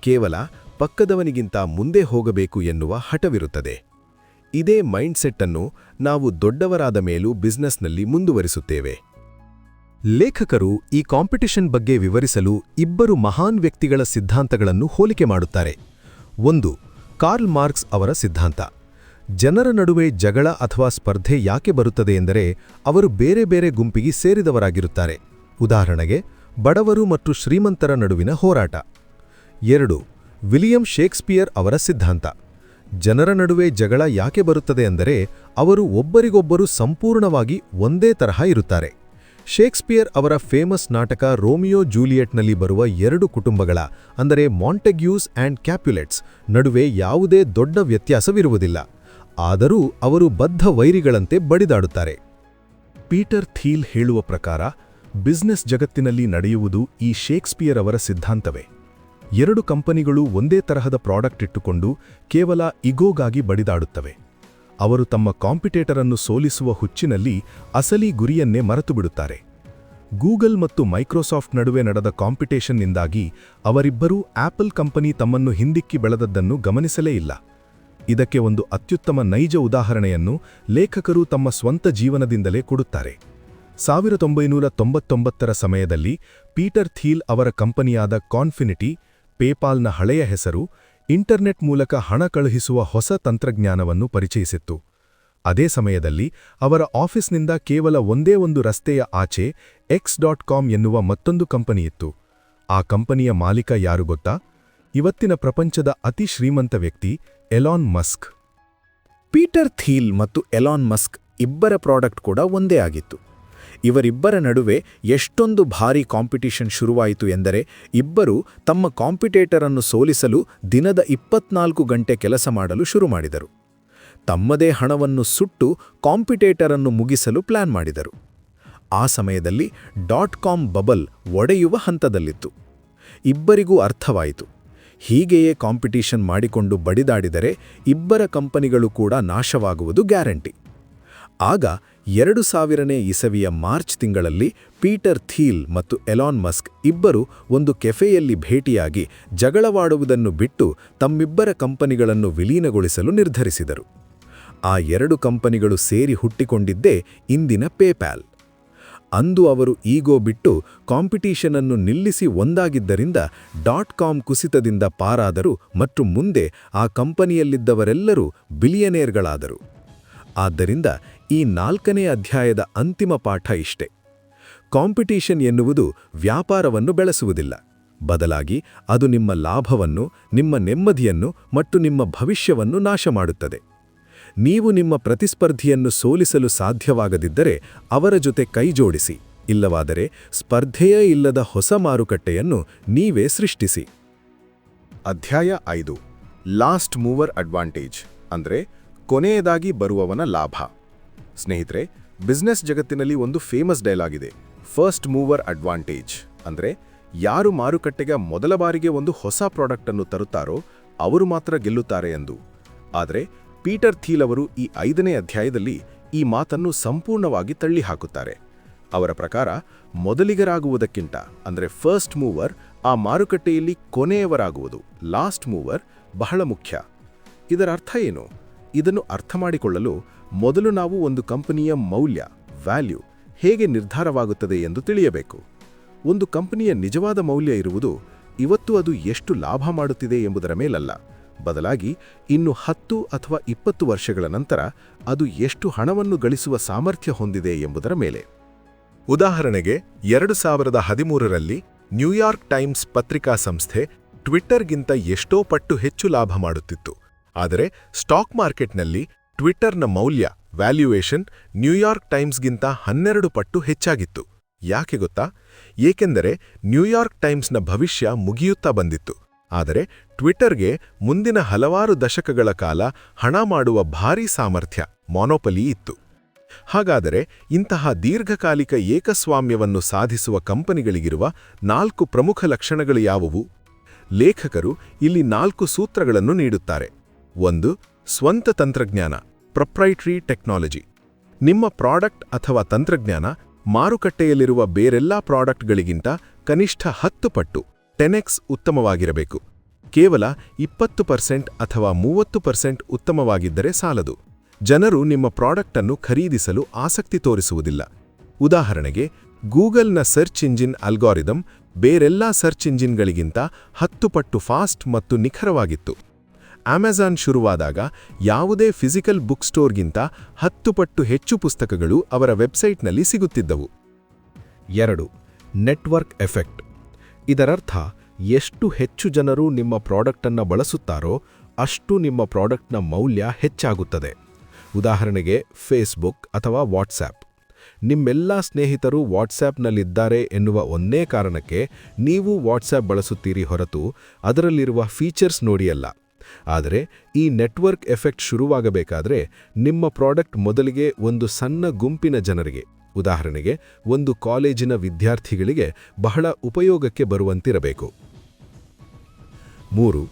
ಕೇವಲ ಪಕ್ಕದವನಿಗಿಂತ ಮುಂದೆ ಹೋಗಬೇಕು ಎನ್ನುವ ಹಠವಿರುತ್ತದೆ. ಇದೇ ಮೈಂಡ್ಸೆಟ್ ಅನ್ನು ನಾವು ದೊಡ್ಡವರಾದ ಮೇಲೂ ಬಿಸ್ನೆಸ್ನಲ್ಲಿ ಮುಂದುವರಿಸುತ್ತೇವೆ. ಲೇಖಕರು ಈ ಕಾಂಪಿಟಿಷನ್ ಬಗ್ಗೆ ವಿವರಿಸಲು ಇಬ್ಬರು ಮಹಾನ್ ವ್ಯಕ್ತಿಗಳ ಸಿದ್ಧಾಂತಗಳನ್ನು ಹೋಲಿಕೆ ಮಾಡುತ್ತಾರೆ. 1. ಕಾರ್ಲ್ ಮಾರ್ಕ್ಸ್ ಅವರ ಸಿದ್ಧಾಂತ. ಜನರ ನಡುವೆ ಜಗಳ ಅಥವಾ ಸ್ಪರ್ಧೆ ಯಾಕೆ ಬರುತ್ತದೆ ಎಂದರೆ ಅವರು ಬೇರೆ ಬೇರೆ ಗುಂಪಿಗೆ ಸೇರಿದವರಾಗಿರುತ್ತಾರೆ. ಉದಾಹರಣೆಗೆ ಬಡವರು ಮತ್ತು ಶ್ರೀಮಂತರ ನಡುವಿನ ಹೋರಾಟ. 2. ವಿಲಿಯಂ ಶೇಕ್ಸ್ಪಿಯರ್ ಅವರ ಸಿದ್ಧಾಂತ. ಜನರ ನಡುವೆ ಜಗಳ ಯಾಕೆ ಬರುತ್ತದೆ ಅಂದರೆ ಅವರು ಒಬ್ಬರಿಗೊಬ್ಬರು ಸಂಪೂರ್ಣವಾಗಿ ಒಂದೇ ತರಹ ಇರುತ್ತಾರೆ. ಶೇಕ್ಸ್ಪಿಯರ್ ಅವರ ಫೇಮಸ್ ನಾಟಕ ರೋಮಿಯೋ ಜೂಲಿಯೆಟ್ನಲ್ಲಿ ಬರುವ 2 ಕುಟುಂಬಗಳ ಅಂದರೆ ಮಾಂಟೆಗ್ಯೂಸ್ ಆ್ಯಂಡ್ ಕ್ಯಾಪ್ಯುಲೆಟ್ಸ್ ನಡುವೆ ಯಾವುದೇ ದೊಡ್ಡ ವ್ಯತ್ಯಾಸವಿರುವುದಿಲ್ಲ. ಆದರೂ ಅವರು ಬದ್ಧ ವೈರಿಗಳಂತೆ ಬಡಿದಾಡುತ್ತಾರೆ. ಪೀಟರ್ ಥೀಲ್ ಹೇಳುವ ಪ್ರಕಾರ ಬಿಸ್ನೆಸ್ ಜಗತ್ತಿನಲ್ಲಿ ನಡೆಯುವುದು ಈ ಶೇಕ್ಸ್ಪಿಯರ್ ಅವರ ಸಿದ್ಧಾಂತವೇ. 2 ಕಂಪನಿಗಳು ಒಂದೇ ತರಹದ ಪ್ರಾಡಕ್ಟ್ ಇಟ್ಟುಕೊಂಡು ಕೇವಲ ಇಗೋಗಾಗಿ ಬಡಿದಾಡುತ್ತವೆ. ಅವರು ತಮ್ಮ ಕಾಂಪಿಟೇಟರನ್ನು ಸೋಲಿಸುವ ಹುಚ್ಚಿನಲ್ಲಿ ಅಸಲಿ ಗುರಿಯನ್ನೇ ಮರೆತುಬಿಡುತ್ತಾರೆ. ಗೂಗಲ್ ಮತ್ತು ಮೈಕ್ರೋಸಾಫ್ಟ್ ನಡುವೆ ನಡೆದ ಕಾಂಪಿಟೇಷನ್ನಿಂದಾಗಿ ಅವರಿಬ್ಬರೂ ಆಪಲ್ ಕಂಪನಿ ತಮ್ಮನ್ನು ಹಿಂದಿಕ್ಕಿ ಬೆಳೆದದ್ದನ್ನು ಗಮನಿಸಲೇ ಇಲ್ಲ. ಇದಕ್ಕೆ ಒಂದು ಅತ್ಯುತ್ತಮ ನೈಜ ಉದಾಹರಣೆಯನ್ನು ಲೇಖಕರು ತಮ್ಮ ಸ್ವಂತ ಜೀವನದಿಂದಲೇ ಕೊಡುತ್ತಾರೆ. 1999ರ ಸಮಯದಲ್ಲಿ ಪೀಟರ್ ಥೀಲ್ ಅವರ ಕಂಪನಿಯಾದ ಕಾನ್ಫಿನಿಟಿ, ಪೇಪಾಲ್ನ ಹಳೆಯ ಹೆಸರು, ಇಂಟರ್ನೆಟ್ ಮೂಲಕ ಹಣ ಕಳುಹಿಸುವ ಹೊಸ ತಂತ್ರಜ್ಞಾನವನ್ನು ಪರಿಚಯಿಸಿತ್ತು. ಅದೇ ಸಮಯದಲ್ಲಿ ಅವರ ಆಫೀಸ್ನಿಂದ ಕೇವಲ ಒಂದೇ ಒಂದು ರಸ್ತೆಯ ಆಚೆ X.com ಎನ್ನುವ ಮತ್ತೊಂದು ಕಂಪನಿಯಿತ್ತು. ಆ ಕಂಪನಿಯ ಮಾಲೀಕ ಯಾರು ಗೊತ್ತಾ? ಇವತ್ತಿನ ಪ್ರಪಂಚದ ಅತಿ ಶ್ರೀಮಂತ ವ್ಯಕ್ತಿ ಎಲಾನ್ ಮಸ್ಕ್. ಪೀಟರ್ ಥೀಲ್ ಮತ್ತು ಎಲಾನ್ ಮಸ್ಕ್ ಇಬ್ಬರ ಪ್ರಾಡಕ್ಟ್ ಕೂಡ ಒಂದೇ ಆಗಿತ್ತು. ಇವರಿಬ್ಬರ ನಡುವೆ ಎಷ್ಟೊಂದು ಭಾರೀ ಕಾಂಪಿಟಿಷನ್ ಶುರುವಾಯಿತು ಎಂದರೆ ಇಬ್ಬರು ತಮ್ಮ ಕಾಂಪಿಟೇಟರನ್ನು ಸೋಲಿಸಲು ದಿನದ 24 ಗಂಟೆ ಕೆಲಸ ಮಾಡಲು ಶುರು ಮಾಡಿದರು. ತಮ್ಮದೇ ಹಣವನ್ನು ಸುಟ್ಟು ಕಾಂಪಿಟೇಟರನ್ನು ಮುಗಿಸಲು ಪ್ಲಾನ್ ಮಾಡಿದರು. ಆ ಸಮಯದಲ್ಲಿ .com ಬಬಲ್ ಒಡೆಯುವ ಹಂತದಲ್ಲಿತ್ತು. ಇಬ್ಬರಿಗೂ ಅರ್ಥವಾಯಿತು, ಹೀಗೆಯೇ ಕಾಂಪಿಟೀಷನ್ ಮಾಡಿಕೊಂಡು ಬಡಿದಾಡಿದರೆ ಇಬ್ಬರ ಕಂಪನಿಗಳು ಕೂಡ ನಾಶವಾಗುವುದು ಗ್ಯಾರಂಟಿ. ಆಗ 2000ನೇ ಇಸವಿಯ ಮಾರ್ಚ್ ತಿಂಗಳಲ್ಲಿ ಪೀಟರ್ ಥೀಲ್ ಮತ್ತು ಎಲಾನ್ ಮಸ್ಕ್ ಇಬ್ಬರು ಒಂದು ಕೆಫೆಯಲ್ಲಿ ಭೇಟಿಯಾಗಿ ಜಗಳವಾಡುವುದನ್ನು ಬಿಟ್ಟು ತಮ್ಮಿಬ್ಬರ ಕಂಪನಿಗಳನ್ನು ವಿಲೀನಗೊಳಿಸಲು ನಿರ್ಧರಿಸಿದರು. ಆ 2 ಕಂಪನಿಗಳು ಸೇರಿ ಹುಟ್ಟಿಕೊಂಡಿದ್ದೇ ಇಂದಿನ ಪೇಪ್ಯಾಲ್. ಅಂದು ಅವರು ಈಗೋ ಬಿಟ್ಟು ಕಾಂಪಿಟೀಷನ್ ಅನ್ನು ನಿಲ್ಲಿಸಿ ಒಂದಾಗಿದ್ದರಿಂದ .com ಕುಸಿತದಿಂದ ಪಾರಾದರು ಮತ್ತು ಮುಂದೆ ಆ ಕಂಪನಿಯಲ್ಲಿದ್ದವರೆಲ್ಲರೂ ಬಿಲಿಯನೇರ್ಗಳಾದರು. ಆದ್ದರಿಂದ ಈ 4ನೇ ಅಧ್ಯಾಯದ ಅಂತಿಮ ಪಾಠ ಇಷ್ಟೇ: ಕಾಂಪಿಟೀಷನ್ ಎನ್ನುವುದು ವ್ಯಾಪಾರವನ್ನು ಬೆಳೆಸುವುದಿಲ್ಲ, ಬದಲಾಗಿ ಅದು ನಿಮ್ಮ ಲಾಭವನ್ನು, ನಿಮ್ಮ ನೆಮ್ಮದಿಯನ್ನು ಮತ್ತು ನಿಮ್ಮ ಭವಿಷ್ಯವನ್ನು ನಾಶ ಮಾಡುತ್ತದೆ. ನೀವು ನಿಮ್ಮ ಪ್ರತಿಸ್ಪರ್ಧಿಯನ್ನು ಸೋಲಿಸಲು ಸಾಧ್ಯವಾಗದಿದ್ದರೆ ಅವರ ಜೊತೆ ಕೈಜೋಡಿಸಿ, ಇಲ್ಲವಾದರೆ ಸ್ಪರ್ಧೆಯೇ ಇಲ್ಲದ ಹೊಸ ಮಾರುಕಟ್ಟೆಯನ್ನು ನೀವೇ ಸೃಷ್ಟಿಸಿ. ಅಧ್ಯಾಯ 5. ಲಾಸ್ಟ್ ಮೂವರ್ ಅಡ್ವಾಂಟೇಜ್ ಅಂದರೆ ಕೊನೆಯದಾಗಿ ಬರುವವನ ಲಾಭ. ಸ್ನೇಹಿತರೆ, ಬಿಸ್ನೆಸ್ ಜಗತ್ತಿನಲ್ಲಿ ಒಂದು ಫೇಮಸ್ ಡೈಲಾಗ್ ಇದೆ, ಫಸ್ಟ್ ಮೂವರ್ ಅಡ್ವಾಂಟೇಜ್. ಅಂದರೆ ಯಾರು ಮಾರುಕಟ್ಟೆಗೆ ಮೊದಲ ಬಾರಿಗೆ ಒಂದು ಹೊಸ ಪ್ರಾಡಕ್ಟ್ ಅನ್ನು ತರುತ್ತಾರೋ ಅವರು ಮಾತ್ರ ಗೆಲ್ಲುತ್ತಾರೆ ಎಂದು. ಆದರೆ ಪೀಟರ್ ಥೀಲ್ ಅವರು ಈ 5ನೇ ಅಧ್ಯಾಯದಲ್ಲಿ ಈ ಮಾತನ್ನು ಸಂಪೂರ್ಣವಾಗಿ ತಳ್ಳಿಹಾಕುತ್ತಾರೆ. ಅವರ ಪ್ರಕಾರ ಮೊದಲಿಗರಾಗುವುದಕ್ಕಿಂತ ಅಂದರೆ ಫಸ್ಟ್ ಮೂವರ್, ಆ ಮಾರುಕಟ್ಟೆಯಲ್ಲಿ ಕೊನೆಯವರಾಗುವುದು ಲಾಸ್ಟ್ ಮೂವರ್ ಬಹಳ ಮುಖ್ಯ. ಇದರ ಅರ್ಥ ಏನು? ಇದನ್ನು ಅರ್ಥ ಮಾಡಿಕೊಳ್ಳಲು ಮೊದಲು ನಾವು ಒಂದು ಕಂಪನಿಯ ಮೌಲ್ಯ, ವ್ಯಾಲ್ಯೂ ಹೇಗೆ ನಿರ್ಧಾರವಾಗುತ್ತದೆ ಎಂದು ತಿಳಿಯಬೇಕು. ಒಂದು ಕಂಪನಿಯ ನಿಜವಾದ ಮೌಲ್ಯ ಇರುವುದು ಇವತ್ತು ಅದು ಎಷ್ಟು ಲಾಭ ಮಾಡುತ್ತಿದೆ ಎಂಬುದರ ಮೇಲಲ್ಲ, ಬದಲಾಗಿ ಇನ್ನು 10 ಅಥವಾ 20 ವರ್ಷಗಳ ನಂತರ ಅದು ಎಷ್ಟು ಹಣವನ್ನು ಗಳಿಸುವ ಸಾಮರ್ಥ್ಯ ಹೊಂದಿದೆ ಎಂಬುದರ ಮೇಲೆ. ಉದಾಹರಣೆಗೆ 2013ರಲ್ಲಿ ನ್ಯೂಯಾರ್ಕ್ ಟೈಮ್ಸ್ ಪತ್ರಿಕಾ ಸಂಸ್ಥೆ ಟ್ವಿಟ್ಟರ್ಗಿಂತ ಎಷ್ಟೋ ಪಟ್ಟು ಹೆಚ್ಚು ಲಾಭ ಮಾಡುತ್ತಿತ್ತು. ಆದರೆ ಸ್ಟಾಕ್ ಮಾರ್ಕೆಟ್ನಲ್ಲಿ ಟ್ವಿಟ್ಟರ್ನ ಮೌಲ್ಯ, ವ್ಯಾಲ್ಯೂಯೇಷನ್ ನ್ಯೂಯಾರ್ಕ್ ಟೈಮ್ಸ್ಗಿಂತ 12 ಪಟ್ಟು ಹೆಚ್ಚಾಗಿತ್ತು. ಯಾಕೆ ಗೊತ್ತಾ? ಏಕೆಂದರೆ ನ್ಯೂಯಾರ್ಕ್ ಟೈಮ್ಸ್ನ ಭವಿಷ್ಯ ಮುಗಿಯುತ್ತಾ ಬಂದಿತ್ತು. ಆದರೆ ಟ್ವಿಟರ್ಗೆ ಮುಂದಿನ ಹಲವಾರು ದಶಕಗಳ ಕಾಲ ಹಣ ಮಾಡುವ ಭಾರೀ ಸಾಮರ್ಥ್ಯ, ಮೊನೊಪಲಿ ಇತ್ತು. ಹಾಗಾದರೆ ಇಂತಹ ದೀರ್ಘಕಾಲಿಕ ಏಕಸ್ವಾಮ್ಯವನ್ನು ಸಾಧಿಸುವ ಕಂಪನಿಗಳಿಗಿರುವ 4 ಪ್ರಮುಖ ಲಕ್ಷಣಗಳು ಯಾವುವು? ಲೇಖಕರು ಇಲ್ಲಿ 4 ಸೂತ್ರಗಳನ್ನು ನೀಡುತ್ತಾರೆ. 1. ಸ್ವಂತ ತಂತ್ರಜ್ಞಾನ, ಪ್ರೊಪ್ರೈಟರಿ ಟೆಕ್ನಾಲಜಿ. ನಿಮ್ಮ ಪ್ರಾಡಕ್ಟ್ ಅಥವಾ ತಂತ್ರಜ್ಞಾನ ಮಾರುಕಟ್ಟೆಯಲ್ಲಿರುವ ಬೇರೆಲ್ಲಾ ಪ್ರಾಡಕ್ಟ್ಗಳಿಗಿಂತ ಕನಿಷ್ಠ 10 ಪಟ್ಟು 10x ಉತ್ತಮವಾಗಿರಬೇಕು. ಕೇವಲ 20% ಅಥವಾ 30% ಉತ್ತಮವಾಗಿದ್ದರೆ ಸಾಲದು. ಜನರು ನಿಮ್ಮ ಪ್ರಾಡಕ್ಟ್ ಅನ್ನು ಖರೀದಿಸಲು ಆಸಕ್ತಿ ತೋರಿಸುವುದಿಲ್ಲ. ಉದಾಹರಣೆಗೆ, ಗೂಗಲ್ನ ಸರ್ಚ್ ಇಂಜಿನ್ ಅಲ್ಗಾರಿದಮ್ ಬೇರೆಲ್ಲಾ ಸರ್ಚ್ ಇಂಜಿನ್ಗಳಿಗಿಂತ 10 ಪಟ್ಟು ಫಾಸ್ಟ್ ಮತ್ತು ನಿಖರವಾಗಿತ್ತು. ಅಮೆಜಾನ್ ಶುರುವಾದಾಗ ಯಾವುದೇ ಫಿಸಿಕಲ್ ಬುಕ್ ಸ್ಟೋರ್ಗಿಂತ 10 ಪಟ್ಟು ಹೆಚ್ಚು ಪುಸ್ತಕಗಳು ಅವರ ವೆಬ್ಸೈಟ್ನಲ್ಲಿ ಸಿಗುತ್ತಿದ್ದವು. 2. Network effect. ಇದರರ್ಥ ಎಷ್ಟು ಹೆಚ್ಚು ಜನರು ನಿಮ್ಮ ಪ್ರಾಡಕ್ಟನ್ನು ಬಳಸುತ್ತಾರೋ ಅಷ್ಟು ನಿಮ್ಮ ಪ್ರಾಡಕ್ಟ್ನ ಮೌಲ್ಯ ಹೆಚ್ಚಾಗುತ್ತದೆ. ಉದಾಹರಣೆಗೆ ಫೇಸ್ಬುಕ್ ಅಥವಾ ವಾಟ್ಸ್ಆ್ಯಪ್. ನಿಮ್ಮೆಲ್ಲ ಸ್ನೇಹಿತರು ವಾಟ್ಸ್ಆ್ಯಪ್ನಲ್ಲಿದ್ದಾರೆ ಎನ್ನುವ ಒಂದೇ ಕಾರಣಕ್ಕೆ ನೀವು ವಾಟ್ಸ್ಆ್ಯಪ್ ಬಳಸುತ್ತೀರಿ ಹೊರತು ಅದರಲ್ಲಿರುವ ಫೀಚರ್ಸ್ ನೋಡಿಯಲ್ಲ. ಆದರೆ ಈ ನೆಟ್ವರ್ಕ್ ಎಫೆಕ್ಟ್ ಶುರುವಾಗಬೇಕಾದ್ರೆ ನಿಮ್ಮ ಪ್ರಾಡಕ್ಟ್ ಮೊದಲಿಗೆ ಒಂದು ಸಣ್ಣ ಗುಂಪಿನ ಜನರಿಗೆ, ಉದಾಹರಣೆಗೆ ಒಂದು ಕಾಲೇಜಿನ ವಿದ್ಯಾರ್ಥಿಗಳಿಗೆ ಬಹಳ ಉಪಯೋಗಕ್ಕೆ ಬರುವಂತಿರಬೇಕು. 3.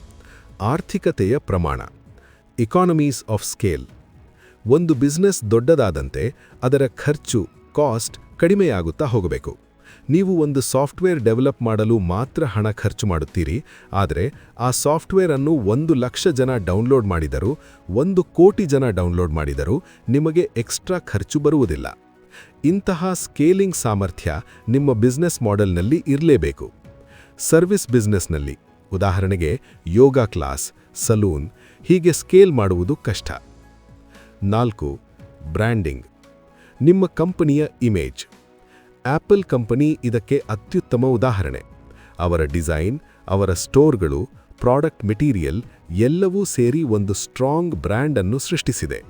ಆರ್ಥಿಕತೆಯ ಪ್ರಮಾಣ, ಇಕಾನಮೀಸ್ ಆಫ್ ಸ್ಕೇಲ್. ಒಂದು ಬಿಸ್ನೆಸ್ ದೊಡ್ಡದಾದಂತೆ ಅದರ ಖರ್ಚು, ಕಾಸ್ಟ್ ಕಡಿಮೆಯಾಗುತ್ತಾ ಹೋಗಬೇಕು. ನೀವು ಒಂದು ಸಾಫ್ಟ್ವೇರ್ ಡೆವಲಪ್ ಮಾಡಲು ಮಾತ್ರ ಹಣ ಖರ್ಚು ಮಾಡುತ್ತೀರಿ, ಆದರೆ ಆ ಸಾಫ್ಟ್ವೇರ್ ಅನ್ನು 1 ಲಕ್ಷ ಜನ ಡೌನ್ಲೋಡ್ ಮಾಡಿದರೂ, 1 ಕೋಟಿ ಜನ ಡೌನ್ಲೋಡ್ ಮಾಡಿದರೂ ನಿಮಗೆ ಎಕ್ಸ್ಟ್ರಾ ಖರ್ಚು ಬರುವುದಿಲ್ಲ. ಇಂತಹ ಸ್ಕೇಲಿಂಗ್ ಸಾಮರ್ಥ್ಯ ನಿಮ್ಮ ಬಿಸ್ನೆಸ್ ಮಾಡೆಲ್ನಲ್ಲಿ ಇರಲೇಬೇಕು. ಸರ್ವಿಸ್ ಬಿಸ್ನೆಸ್ನಲ್ಲಿ, ಉದಾಹರಣೆಗೆ ಯೋಗ ಕ್ಲಾಸ್, ಸಲೂನ್, ಹೀಗೆ ಸ್ಕೇಲ್ ಮಾಡುವುದು ಕಷ್ಟ. 4. ಬ್ರ್ಯಾಂಡಿಂಗ್, ನಿಮ್ಮ ಕಂಪನಿಯ ಇಮೇಜ್. ಆಪಲ್ ಕಂಪನಿ ಇದಕ್ಕೆ ಅತ್ಯುತ್ತಮ ಉದಾಹರಣೆ. ಅವರ ಡಿಸೈನ್, ಅವರ ಸ್ಟೋರ್ಗಳು, ಪ್ರಾಡಕ್ಟ್ ಮೆಟೀರಿಯಲ್ ಎಲ್ಲವೂ ಸೇರಿ ಒಂದು ಸ್ಟ್ರಾಂಗ್ ಬ್ರ್ಯಾಂಡ್ ಅನ್ನು ಸೃಷ್ಟಿಸಿದೆ.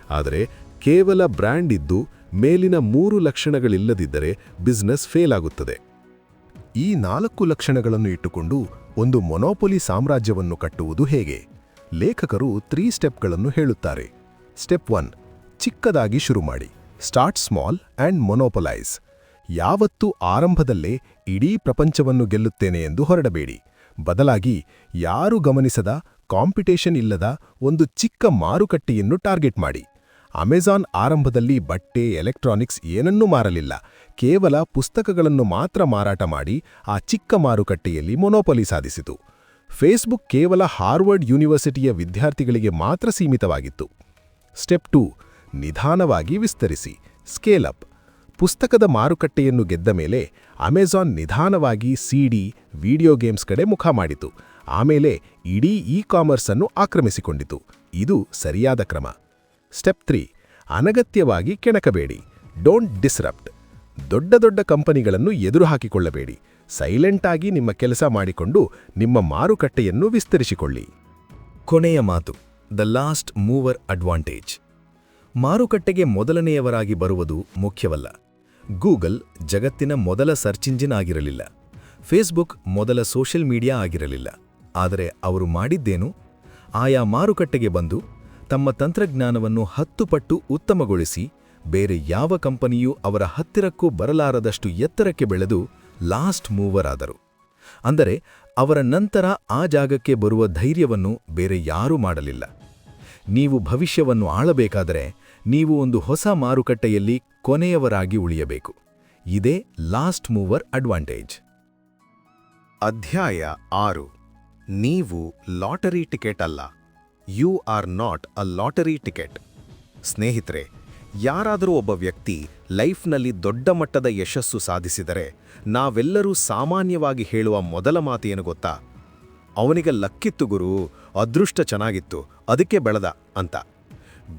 ಆದರೆ ಕೇವಲ ಬ್ರ್ಯಾಂಡ್ ಇದ್ದು ಮೇಲಿನ 3 ಲಕ್ಷಣಗಳಿಲ್ಲದಿದ್ದರೆ ಬಿಸ್ನೆಸ್ ಫೇಲ್ ಆಗುತ್ತದೆ. ಈ 4 ಲಕ್ಷಣಗಳನ್ನು ಇಟ್ಟುಕೊಂಡು ಒಂದು ಮೊನೊಪೊಲಿ ಸಾಮ್ರಾಜ್ಯವನ್ನು ಕಟ್ಟುವುದು ಹೇಗೆ? ಲೇಖಕರು 3 ಸ್ಟೆಪ್ಗಳನ್ನು ಹೇಳುತ್ತಾರೆ. ಸ್ಟೆಪ್ 1. ಚಿಕ್ಕದಾಗಿ ಶುರು ಮಾಡಿ. Start small and monopolize. ಯಾವತ್ತೂ ಆರಂಭದಲ್ಲೇ ಇಡೀ ಪ್ರಪಂಚವನ್ನು ಗೆಲ್ಲುತ್ತೇನೆ ಎಂದು ಹೊರಡಬೇಡಿ. ಬದಲಾಗಿ ಯಾರೂ ಗಮನಿಸದ, ಕಾಂಪಿಟೇಷನ್ ಇಲ್ಲದ ಒಂದು ಚಿಕ್ಕ ಮಾರುಕಟ್ಟೆಯನ್ನು ಟಾರ್ಗೆಟ್ ಮಾಡಿ. ಅಮೆಜಾನ್ ಆರಂಭದಲ್ಲಿ ಬಟ್ಟೆ, ಎಲೆಕ್ಟ್ರಾನಿಕ್ಸ್ ಏನನ್ನೂ ಮಾರಲಿಲ್ಲ. ಕೇವಲ ಪುಸ್ತಕಗಳನ್ನು ಮಾತ್ರ ಮಾರಾಟ ಮಾಡಿ ಆ ಚಿಕ್ಕ ಮಾರುಕಟ್ಟೆಯಲ್ಲಿ ಮೊನೊಪೊಲಿ ಸಾಧಿಸಿತು. ಫೇಸ್ಬುಕ್ ಕೇವಲ ಹಾರ್ವರ್ಡ್ ಯೂನಿವರ್ಸಿಟಿಯ ವಿದ್ಯಾರ್ಥಿಗಳಿಗೆ ಮಾತ್ರ ಸೀಮಿತವಾಗಿತ್ತು. ಸ್ಟೆಪ್ 2. ನಿಧಾನವಾಗಿ ವಿಸ್ತರಿಸಿ. Scale up. ಪುಸ್ತಕದ ಮಾರುಕಟ್ಟೆಯನ್ನು ಗೆದ್ದ ಮೇಲೆ ಅಮೆಜಾನ್ ನಿಧಾನವಾಗಿ CD, ವಿಡಿಯೋ ಗೇಮ್ಸ್ ಕಡೆ ಮುಖ ಮಾಡಿತು. ಆಮೇಲೆ ಇಡೀ ಇ-ಕಾಮರ್ಸ್ ಅನ್ನು ಆಕ್ರಮಿಸಿಕೊಂಡಿತು. ಇದು ಸರಿಯಾದ ಕ್ರಮ. ಸ್ಟೆಪ್ 3. ಅನಗತ್ಯವಾಗಿ ಕೆಣಕಬೇಡಿ. Don't disrupt. ದೊಡ್ಡ ಕಂಪನಿಗಳನ್ನು ಎದುರು ಹಾಕಿಕೊಳ್ಳಬೇಡಿ. ಸೈಲೆಂಟ್ ಆಗಿ ನಿಮ್ಮ ಕೆಲಸ ಮಾಡಿಕೊಂಡು ನಿಮ್ಮ ಮಾರುಕಟ್ಟೆಯನ್ನು ವಿಸ್ತರಿಸಿಕೊಳ್ಳಿ. ಕೊನೆಯ ಮಾತು, ದ ಲಾಸ್ಟ್ ಮೂವರ್ ಅಡ್ವಾಂಟೇಜ್. ಮಾರುಕಟ್ಟೆಗೆ ಮೊದಲನೆಯವರಾಗಿ ಬರುವುದು ಮುಖ್ಯವಲ್ಲ. ಗೂಗಲ್ ಜಗತ್ತಿನ ಮೊದಲ ಸರ್ಚ್ ಇಂಜಿನ್ ಆಗಿರಲಿಲ್ಲ. ಫೇಸ್ಬುಕ್ ಮೊದಲ ಸೋಷಿಯಲ್ ಮೀಡಿಯಾ ಆಗಿರಲಿಲ್ಲ. ಆದರೆ ಅವರು ಮಾಡಿದ್ದೇನು? ಆಯಾ ಮಾರುಕಟ್ಟೆಗೆ ಬಂದು ತಮ್ಮ ತಂತ್ರಜ್ಞಾನವನ್ನು 10 ಪಟ್ಟು ಉತ್ತಮಗೊಳಿಸಿ ಬೇರೆ ಯಾವ ಕಂಪನಿಯೂ ಅವರ ಹತ್ತಿರಕ್ಕೂ ಬರಲಾರದಷ್ಟು ಎತ್ತರಕ್ಕೆ ಬೆಳೆದು ಲಾಸ್ಟ್ ಮೂವರ್ ಆದರು. ಅಂದರೆ ಅವರ ನಂತರ ಆ ಜಾಗಕ್ಕೆ ಬರುವ ಧೈರ್ಯವನ್ನು ಬೇರೆ ಯಾರೂ ಮಾಡಲಿಲ್ಲ. ನೀವು ಭವಿಷ್ಯವನ್ನು ಆಳಬೇಕಾದರೆ ನೀವು ಒಂದು ಹೊಸ ಮಾರುಕಟ್ಟೆಯಲ್ಲಿ ಕೊನೆಯವರಾಗಿ ಉಳಿಯಬೇಕು. ಇದೇ ಲಾಸ್ಟ್ ಮೂವರ್ ಅಡ್ವಾಂಟೇಜ್. ಅಧ್ಯಾಯ 6. ನೀವು ಲಾಟರಿ ಟಿಕೆಟ್ ಅಲ್ಲ. You are not a lottery ticket. ಸ್ನೇಹಿತರೆ, ಯಾರಾದರೂ ಒಬ್ಬ ವ್ಯಕ್ತಿ ಲೈಫ್ನಲ್ಲಿ ದೊಡ್ಡ ಮಟ್ಟದ ಯಶಸ್ಸು ಸಾಧಿಸಿದರೆ ನಾವೆಲ್ಲರೂ ಸಾಮಾನ್ಯವಾಗಿ ಹೇಳುವ ಮೊದಲ ಮಾತೇನು ಗೊತ್ತಾ? ಅವನಿಗೆ ಲಕ್ಕಿತ್ತು ಗುರು, ಅದೃಷ್ಟ ಚೆನ್ನಾಗಿತ್ತು, ಅದಕ್ಕೆ ಬೆಳೆದ ಅಂತ.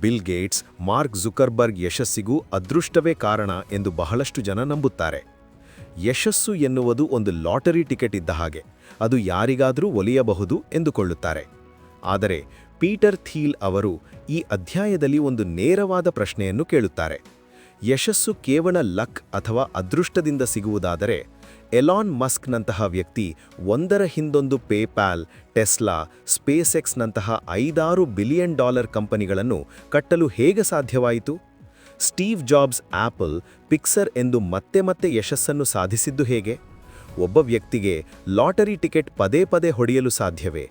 ಬಿಲ್ ಗೇಟ್ಸ್, ಮಾರ್ಕ್ ಜುಕರ್ಬರ್ಗ್ ಯಶಸ್ಸಿಗೂ ಅದೃಷ್ಟವೇ ಕಾರಣ ಎಂದು ಬಹಳಷ್ಟು ಜನ ನಂಬುತ್ತಾರೆ. ಯಶಸ್ಸು ಎನ್ನುವುದು ಒಂದು ಲಾಟರಿ ಟಿಕೆಟ್ ಇದ್ದ ಹಾಗೆ, ಅದು ಯಾರಿಗಾದರೂ ಒಲಿಯಬಹುದು ಎಂದುಕೊಳ್ಳುತ್ತಾರೆ. ಆದರೆ ಪೀಟರ್ ಥೀಲ್ ಅವರು ಈ ಅಧ್ಯಾಯದಲ್ಲಿ ಒಂದು ನೇರವಾದ ಪ್ರಶ್ನೆಯನ್ನು ಕೇಳುತ್ತಾರೆ. ಯಶಸ್ಸು ಕೇವಲ ಲಕ್ ಅಥವಾ ಅದೃಷ್ಟದಿಂದ ಸಿಗುವುದಾದರೆ ಎಲಾನ್ ಮಸ್ಕ್ನಂತಹ ವ್ಯಕ್ತಿ ಒಂದರ ಹಿಂದೊಂದು ಪೇಪ್ಯಾಲ್, ಟೆಸ್ಲಾ, ಸ್ಪೇಸ್ಎಕ್ಸ್ನಂತಹ $5 ಬಿಲಿಯನ್ ಕಂಪನಿಗಳನ್ನು ಕಟ್ಟಲು ಹೇಗೆ ಸಾಧ್ಯವಾಯಿತು? ಸ್ಟೀವ್ ಜಾಬ್ಸ್ ಆಪಲ್, ಪಿಕ್ಸರ್ ಎಂದು ಮತ್ತೆ ಮತ್ತೆ ಯಶಸ್ಸನ್ನು ಸಾಧಿಸಿದ್ದು ಹೇಗೆ? ಒಬ್ಬ ವ್ಯಕ್ತಿಗೆ ಲಾಟರಿ ಟಿಕೆಟ್ ಪದೇ ಪದೇ ಹೊಡೆಯಲು ಸಾಧ್ಯವೇ?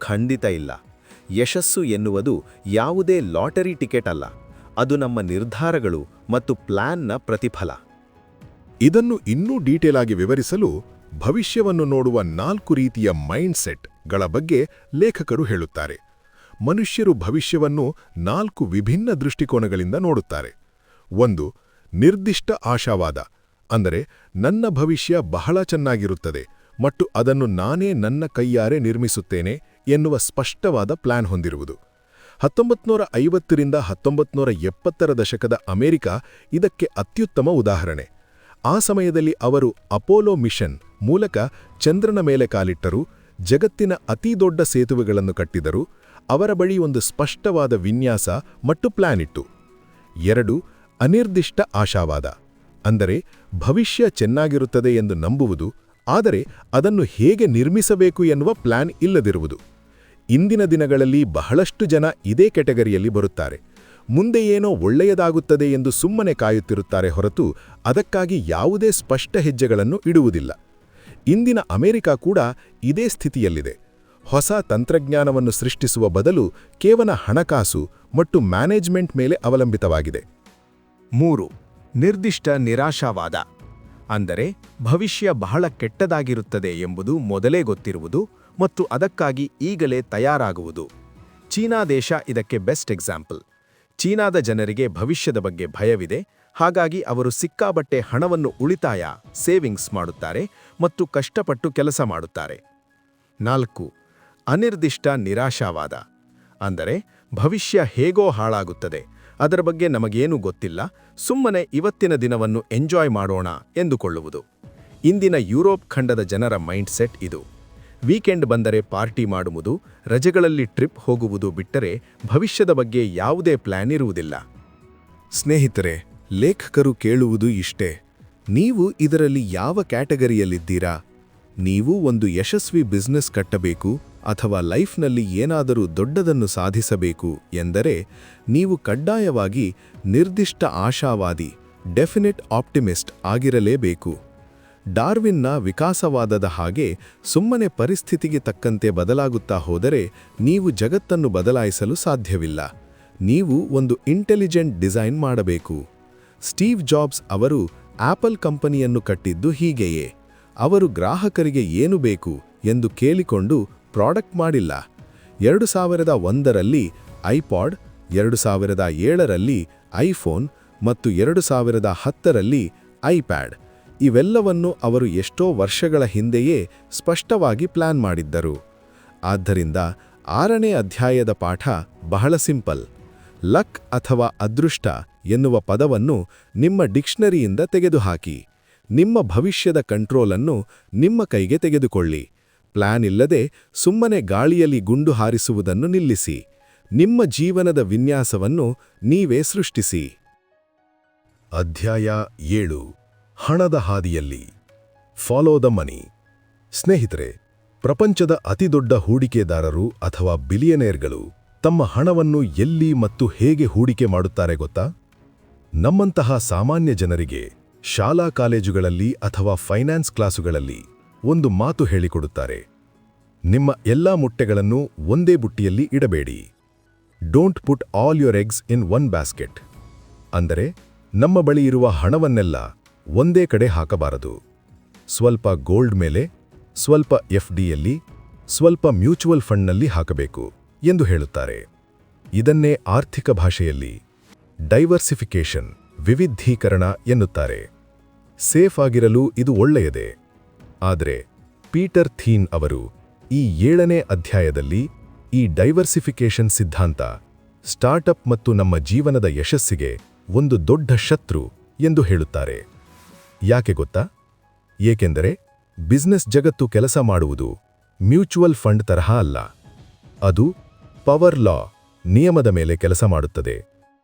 ಖಂಡಿತ ಇಲ್ಲ. ಯಶಸ್ಸು ಎನ್ನುವುದು ಯಾವುದೇ ಲಾಟರಿ ಟಿಕೆಟ್ ಅಲ್ಲ, ಅದು ನಮ್ಮ ನಿರ್ಧಾರಗಳು ಮತ್ತು ಪ್ಲಾನ್ನ ಪ್ರತಿಫಲ. ಇದನ್ನು ಇನ್ನೂ ಡೀಟೇಲ್ ಆಗಿ ವಿವರಿಸಲು ಭವಿಷ್ಯವನ್ನು ನೋಡುವ 4 ರೀತಿಯ ಮೈಂಡ್ ಸೆಟ್ಗಳ ಬಗ್ಗೆ ಲೇಖಕರು ಹೇಳುತ್ತಾರೆ. ಮನುಷ್ಯರು ಭವಿಷ್ಯವನ್ನು 4 ವಿಭಿನ್ನ ದೃಷ್ಟಿಕೋನಗಳಿಂದ ನೋಡುತ್ತಾರೆ. 1. ನಿರ್ದಿಷ್ಟ ಆಶಾವಾದ, ಅಂದರೆ ನನ್ನ ಭವಿಷ್ಯ ಬಹಳ ಚೆನ್ನಾಗಿರುತ್ತದೆ ಮತ್ತು ಅದನ್ನು ನಾನೇ ನನ್ನ ಕೈಯಾರೆ ನಿರ್ಮಿಸುತ್ತೇನೆ ಎನ್ನುವ ಸ್ಪಷ್ಟವಾದ ಪ್ಲಾನ್ ಹೊಂದಿರುವುದು. 1950ರಿಂದ 1970ರ ದಶಕದ ಅಮೆರಿಕ ಇದಕ್ಕೆ ಅತ್ಯುತ್ತಮ ಉದಾಹರಣೆ. ಆ ಸಮಯದಲ್ಲಿ ಅವರು ಅಪೋಲೋ ಮಿಷನ್ ಮೂಲಕ ಚಂದ್ರನ ಮೇಲೆ ಕಾಲಿಟ್ಟರು, ಜಗತ್ತಿನ ಅತಿದೊಡ್ಡ ಸೇತುವೆಗಳನ್ನು ಕಟ್ಟಿದರು. ಅವರ ಬಳಿ ಒಂದು ಸ್ಪಷ್ಟವಾದ ವಿನ್ಯಾಸ ಮತ್ತು ಪ್ಲಾನ್ ಇತ್ತು. 2. ಅನಿರ್ದಿಷ್ಟ ಆಶಾವಾದ, ಅಂದರೆ ಭವಿಷ್ಯ ಚೆನ್ನಾಗಿರುತ್ತದೆ ಎಂದು ನಂಬುವುದು, ಆದರೆ ಅದನ್ನು ಹೇಗೆ ನಿರ್ಮಿಸಬೇಕು ಎನ್ನುವ ಪ್ಲಾನ್ ಇಲ್ಲದಿರುವುದು. ಇಂದಿನ ದಿನಗಳಲ್ಲಿ ಬಹಳಷ್ಟು ಜನ ಇದೇ ಕೆಟಗರಿಯಲ್ಲಿ ಬರುತ್ತಾರೆ. ಮುಂದೆ ಏನೋ ಒಳ್ಳೆಯದಾಗುತ್ತದೆ ಎಂದು ಸುಮ್ಮನೆ ಕಾಯುತ್ತಿರುತ್ತಾರೆ ಹೊರತು ಅದಕ್ಕಾಗಿ ಯಾವುದೇ ಸ್ಪಷ್ಟ ಹೆಜ್ಜೆಗಳನ್ನು ಇಡುವುದಿಲ್ಲ. ಇಂದಿನ ಅಮೆರಿಕ ಕೂಡ ಇದೇ ಸ್ಥಿತಿಯಲ್ಲಿದೆ. ಹೊಸ ತಂತ್ರಜ್ಞಾನವನ್ನು ಸೃಷ್ಟಿಸುವ ಬದಲು ಕೇವಲ ಹಣಕಾಸು ಮತ್ತು ಮ್ಯಾನೇಜ್ಮೆಂಟ್ ಮೇಲೆ ಅವಲಂಬಿತವಾಗಿದೆ. 3. ನಿರ್ದಿಷ್ಟ ನಿರಾಶಾವಾದ, ಅಂದರೆ ಭವಿಷ್ಯ ಬಹಳ ಕೆಟ್ಟದಾಗಿರುತ್ತದೆ ಎಂಬುದು ಮೊದಲೇ ಗೊತ್ತಿರುವುದು ಮತ್ತು ಅದಕ್ಕಾಗಿ ಈಗಲೇ ತಯಾರಾಗುವುದು. ಚೀನಾ ದೇಶ ಇದಕ್ಕೆ ಬೆಸ್ಟ್ ಎಕ್ಸಾಂಪಲ್. ಚೀನಾದ ಜನರಿಗೆ ಭವಿಷ್ಯದ ಬಗ್ಗೆ ಭಯವಿದೆ, ಹಾಗಾಗಿ ಅವರು ಸಿಕ್ಕಾಬಟ್ಟೆ ಹಣವನ್ನು ಉಳಿತಾಯ ಸೇವಿಂಗ್ಸ್ ಮಾಡುತ್ತಾರೆ ಮತ್ತು ಕಷ್ಟಪಟ್ಟು ಕೆಲಸ ಮಾಡುತ್ತಾರೆ. 4. ಅನಿರ್ದಿಷ್ಟ ನಿರಾಶಾವಾದ, ಅಂದರೆ ಭವಿಷ್ಯ ಹೇಗೋ ಹಾಳಾಗುತ್ತದೆ, ಅದರ ಬಗ್ಗೆ ನಮಗೇನೂ ಗೊತ್ತಿಲ್ಲ, ಸುಮ್ಮನೆ ಇವತ್ತಿನ ದಿನವನ್ನು ಎಂಜಾಯ್ ಮಾಡೋಣ ಎಂದುಕೊಳ್ಳುವುದು. ಇಂದಿನ ಯುರೋಪ್ ಖಂಡದ ಜನರ ಮೈಂಡ್ಸೆಟ್ ಇದು. ವೀಕೆಂಡ್ ಬಂದರೆ ಪಾರ್ಟಿ ಮಾಡುವುದು, ರಜೆಗಳಲ್ಲಿ ಟ್ರಿಪ್ ಹೋಗುವುದು ಬಿಟ್ಟರೆ ಭವಿಷ್ಯದ ಬಗ್ಗೆ ಯಾವುದೇ ಪ್ಲಾನ್ ಇರುವುದಿಲ್ಲ. ಸ್ನೇಹಿತರೆ, ಲೇಖಕರು ಕೇಳುವುದು ಇಷ್ಟೇ: ನೀವು ಇದರಲ್ಲಿ ಯಾವ ಕ್ಯಾಟಗರಿಯಲ್ಲಿದ್ದೀರಾ? ನೀವು ಒಂದು ಯಶಸ್ವಿ ಬಿಸ್ನೆಸ್ ಕಟ್ಟಬೇಕು ಅಥವಾ ಲೈಫ್ನಲ್ಲಿ ಏನಾದರೂ ದೊಡ್ಡದನ್ನು ಸಾಧಿಸಬೇಕು ಎಂದರೆ ನೀವು ಕಡ್ಡಾಯವಾಗಿ ನಿರ್ದಿಷ್ಟ ಆಶಾವಾದಿ, ಡೆಫಿನೆಟ್ ಆಪ್ಟಿಮಿಸ್ಟ್ ಆಗಿರಲೇಬೇಕು. ಡಾರ್ವಿನ್ನ ವಿಕಾಸವಾದದ ಹಾಗೆ ಸುಮ್ಮನೆ ಪರಿಸ್ಥಿತಿಗೆ ತಕ್ಕಂತೆ ಬದಲಾಗುತ್ತಾ ಹೋದರೆ ನೀವು ಜಗತ್ತನ್ನು ಬದಲಾಯಿಸಲು ಸಾಧ್ಯವಿಲ್ಲ. ನೀವು ಒಂದು ಇಂಟೆಲಿಜೆಂಟ್ ಡಿಸೈನ್ ಮಾಡಬೇಕು. ಸ್ಟೀವ್ ಜಾಬ್ಸ್ ಅವರು ಆಪಲ್ ಕಂಪನಿಯನ್ನು ಕಟ್ಟಿದ್ದು ಹೀಗೆಯೇ. ಅವರು ಗ್ರಾಹಕರಿಗೆ ಏನು ಬೇಕು ಎಂದು ಕೇಳಿಕೊಂಡು ಪ್ರಾಡಕ್ಟ್ ಮಾಡಿಲ್ಲ. 2001ರಲ್ಲಿ ಐಪಾಡ್, 2007ರಲ್ಲಿ ಐಫೋನ್ ಮತ್ತು 2010ರಲ್ಲಿ ಐಪ್ಯಾಡ್, ಇವೆಲ್ಲವನ್ನು ಅವರು ಎಷ್ಟೋ ವರ್ಷಗಳ ಹಿಂದೆಯೇ ಸ್ಪಷ್ಟವಾಗಿ ಪ್ಲಾನ್ ಮಾಡಿದ್ದರು. ಆದ್ದರಿಂದ 6ನೇ ಅಧ್ಯಾಯದ ಪಾಠ ಬಹಳ ಸಿಂಪಲ್. ಲಕ್ ಅಥವಾ ಅದೃಷ್ಟ ಎನ್ನುವ ಪದವನ್ನು ನಿಮ್ಮ ಡಿಕ್ಷನರಿಯಿಂದ ತೆಗೆದುಹಾಕಿ. ನಿಮ್ಮ ಭವಿಷ್ಯದ ಕಂಟ್ರೋಲನ್ನು ನಿಮ್ಮ ಕೈಗೆ ತೆಗೆದುಕೊಳ್ಳಿ. ಪ್ಲಾನ್ ಇಲ್ಲದೆ ಸುಮ್ಮನೆ ಗಾಳಿಯಲ್ಲಿ ಗುಂಡು ಹಾರಿಸುವುದನ್ನು ನಿಲ್ಲಿಸಿ. ನಿಮ್ಮ ಜೀವನದ ವಿನ್ಯಾಸವನ್ನು ನೀವೇ ಸೃಷ್ಟಿಸಿ. ಅಧ್ಯಾಯ 7: ಹಣದ ಹಾದಿಯಲ್ಲಿ. Follow the money. ಸ್ನೇಹಿತರೆ, ಪ್ರಪಂಚದ ಅತಿದೊಡ್ಡ ಹೂಡಿಕೆದಾರರು ಅಥವಾ ಬಿಲಿಯನೇರ್ಗಳು ತಮ್ಮ ಹಣವನ್ನು ಎಲ್ಲಿ ಮತ್ತು ಹೇಗೆ ಹೂಡಿಕೆ ಮಾಡುತ್ತಾರೆ ಗೊತ್ತಾ? ನಮ್ಮಂತಹ ಸಾಮಾನ್ಯ ಜನರಿಗೆ ಶಾಲಾ ಕಾಲೇಜುಗಳಲ್ಲಿ ಅಥವಾ ಫೈನಾನ್ಸ್ ಕ್ಲಾಸುಗಳಲ್ಲಿ ಒಂದು ಮಾತು ಹೇಳಿಕೊಡುತ್ತಾರೆ: ನಿಮ್ಮ ಎಲ್ಲಾ ಮೊಟ್ಟೆಗಳನ್ನು ಒಂದೇ ಬುಟ್ಟಿಯಲ್ಲಿ ಇಡಬೇಡಿ. Don't put all your eggs in one basket. ಅಂದರೆ ನಮ್ಮ ಬಳಿ ಇರುವ ಹಣವನ್ನೆಲ್ಲ ಒಂದೇ ಕಡೆ ಹಾಕಬಾರದು. ಸ್ವಲ್ಪ ಗೋಲ್ಡ್ ಮೇಲೆ, ಸ್ವಲ್ಪ FDಯಲ್ಲಿ, ಸ್ವಲ್ಪ ಮ್ಯೂಚುವಲ್ ಫಂಡ್ನಲ್ಲಿ ಹಾಕಬೇಕು ಎಂದು ಹೇಳುತ್ತಾರೆ. ಇದನ್ನೇ ಆರ್ಥಿಕ ಭಾಷೆಯಲ್ಲಿ ಡೈವರ್ಸಿಫಿಕೇಷನ್, ವಿವಿಧೀಕರಣ ಎನ್ನುತ್ತಾರೆ. ಸೇಫ್ ಆಗಿರಲು ಇದು ಒಳ್ಳೆಯದೇ. ಆದರೆ ಪೀಟರ್ ಥೀಲ್ ಅವರು ಈ 7ನೇ ಅಧ್ಯಾಯದಲ್ಲಿ ಈ ಡೈವರ್ಸಿಫಿಕೇಷನ್ ಸಿದ್ಧಾಂತ ಸ್ಟಾರ್ಟಪ್ ಮತ್ತು ನಮ್ಮ ಜೀವನದ ಯಶಸ್ಸಿಗೆ ಒಂದು ದೊಡ್ಡ ಶತ್ರು ಎಂದು ಹೇಳುತ್ತಾರೆ. ಯಾಕೆ ಗೊತ್ತಾ? ಏಕೆಂದರೆ ಬಿಸ್ನೆಸ್ ಜಗತ್ತು ಕೆಲಸ ಮಾಡುವುದು ಮ್ಯೂಚುವಲ್ ಫಂಡ್ ತರಹ ಅಲ್ಲ. ಅದು ಪವರ್ ಲಾ ನಿಯಮದ ಮೇಲೆ ಕೆಲಸ ಮಾಡುತ್ತದೆ.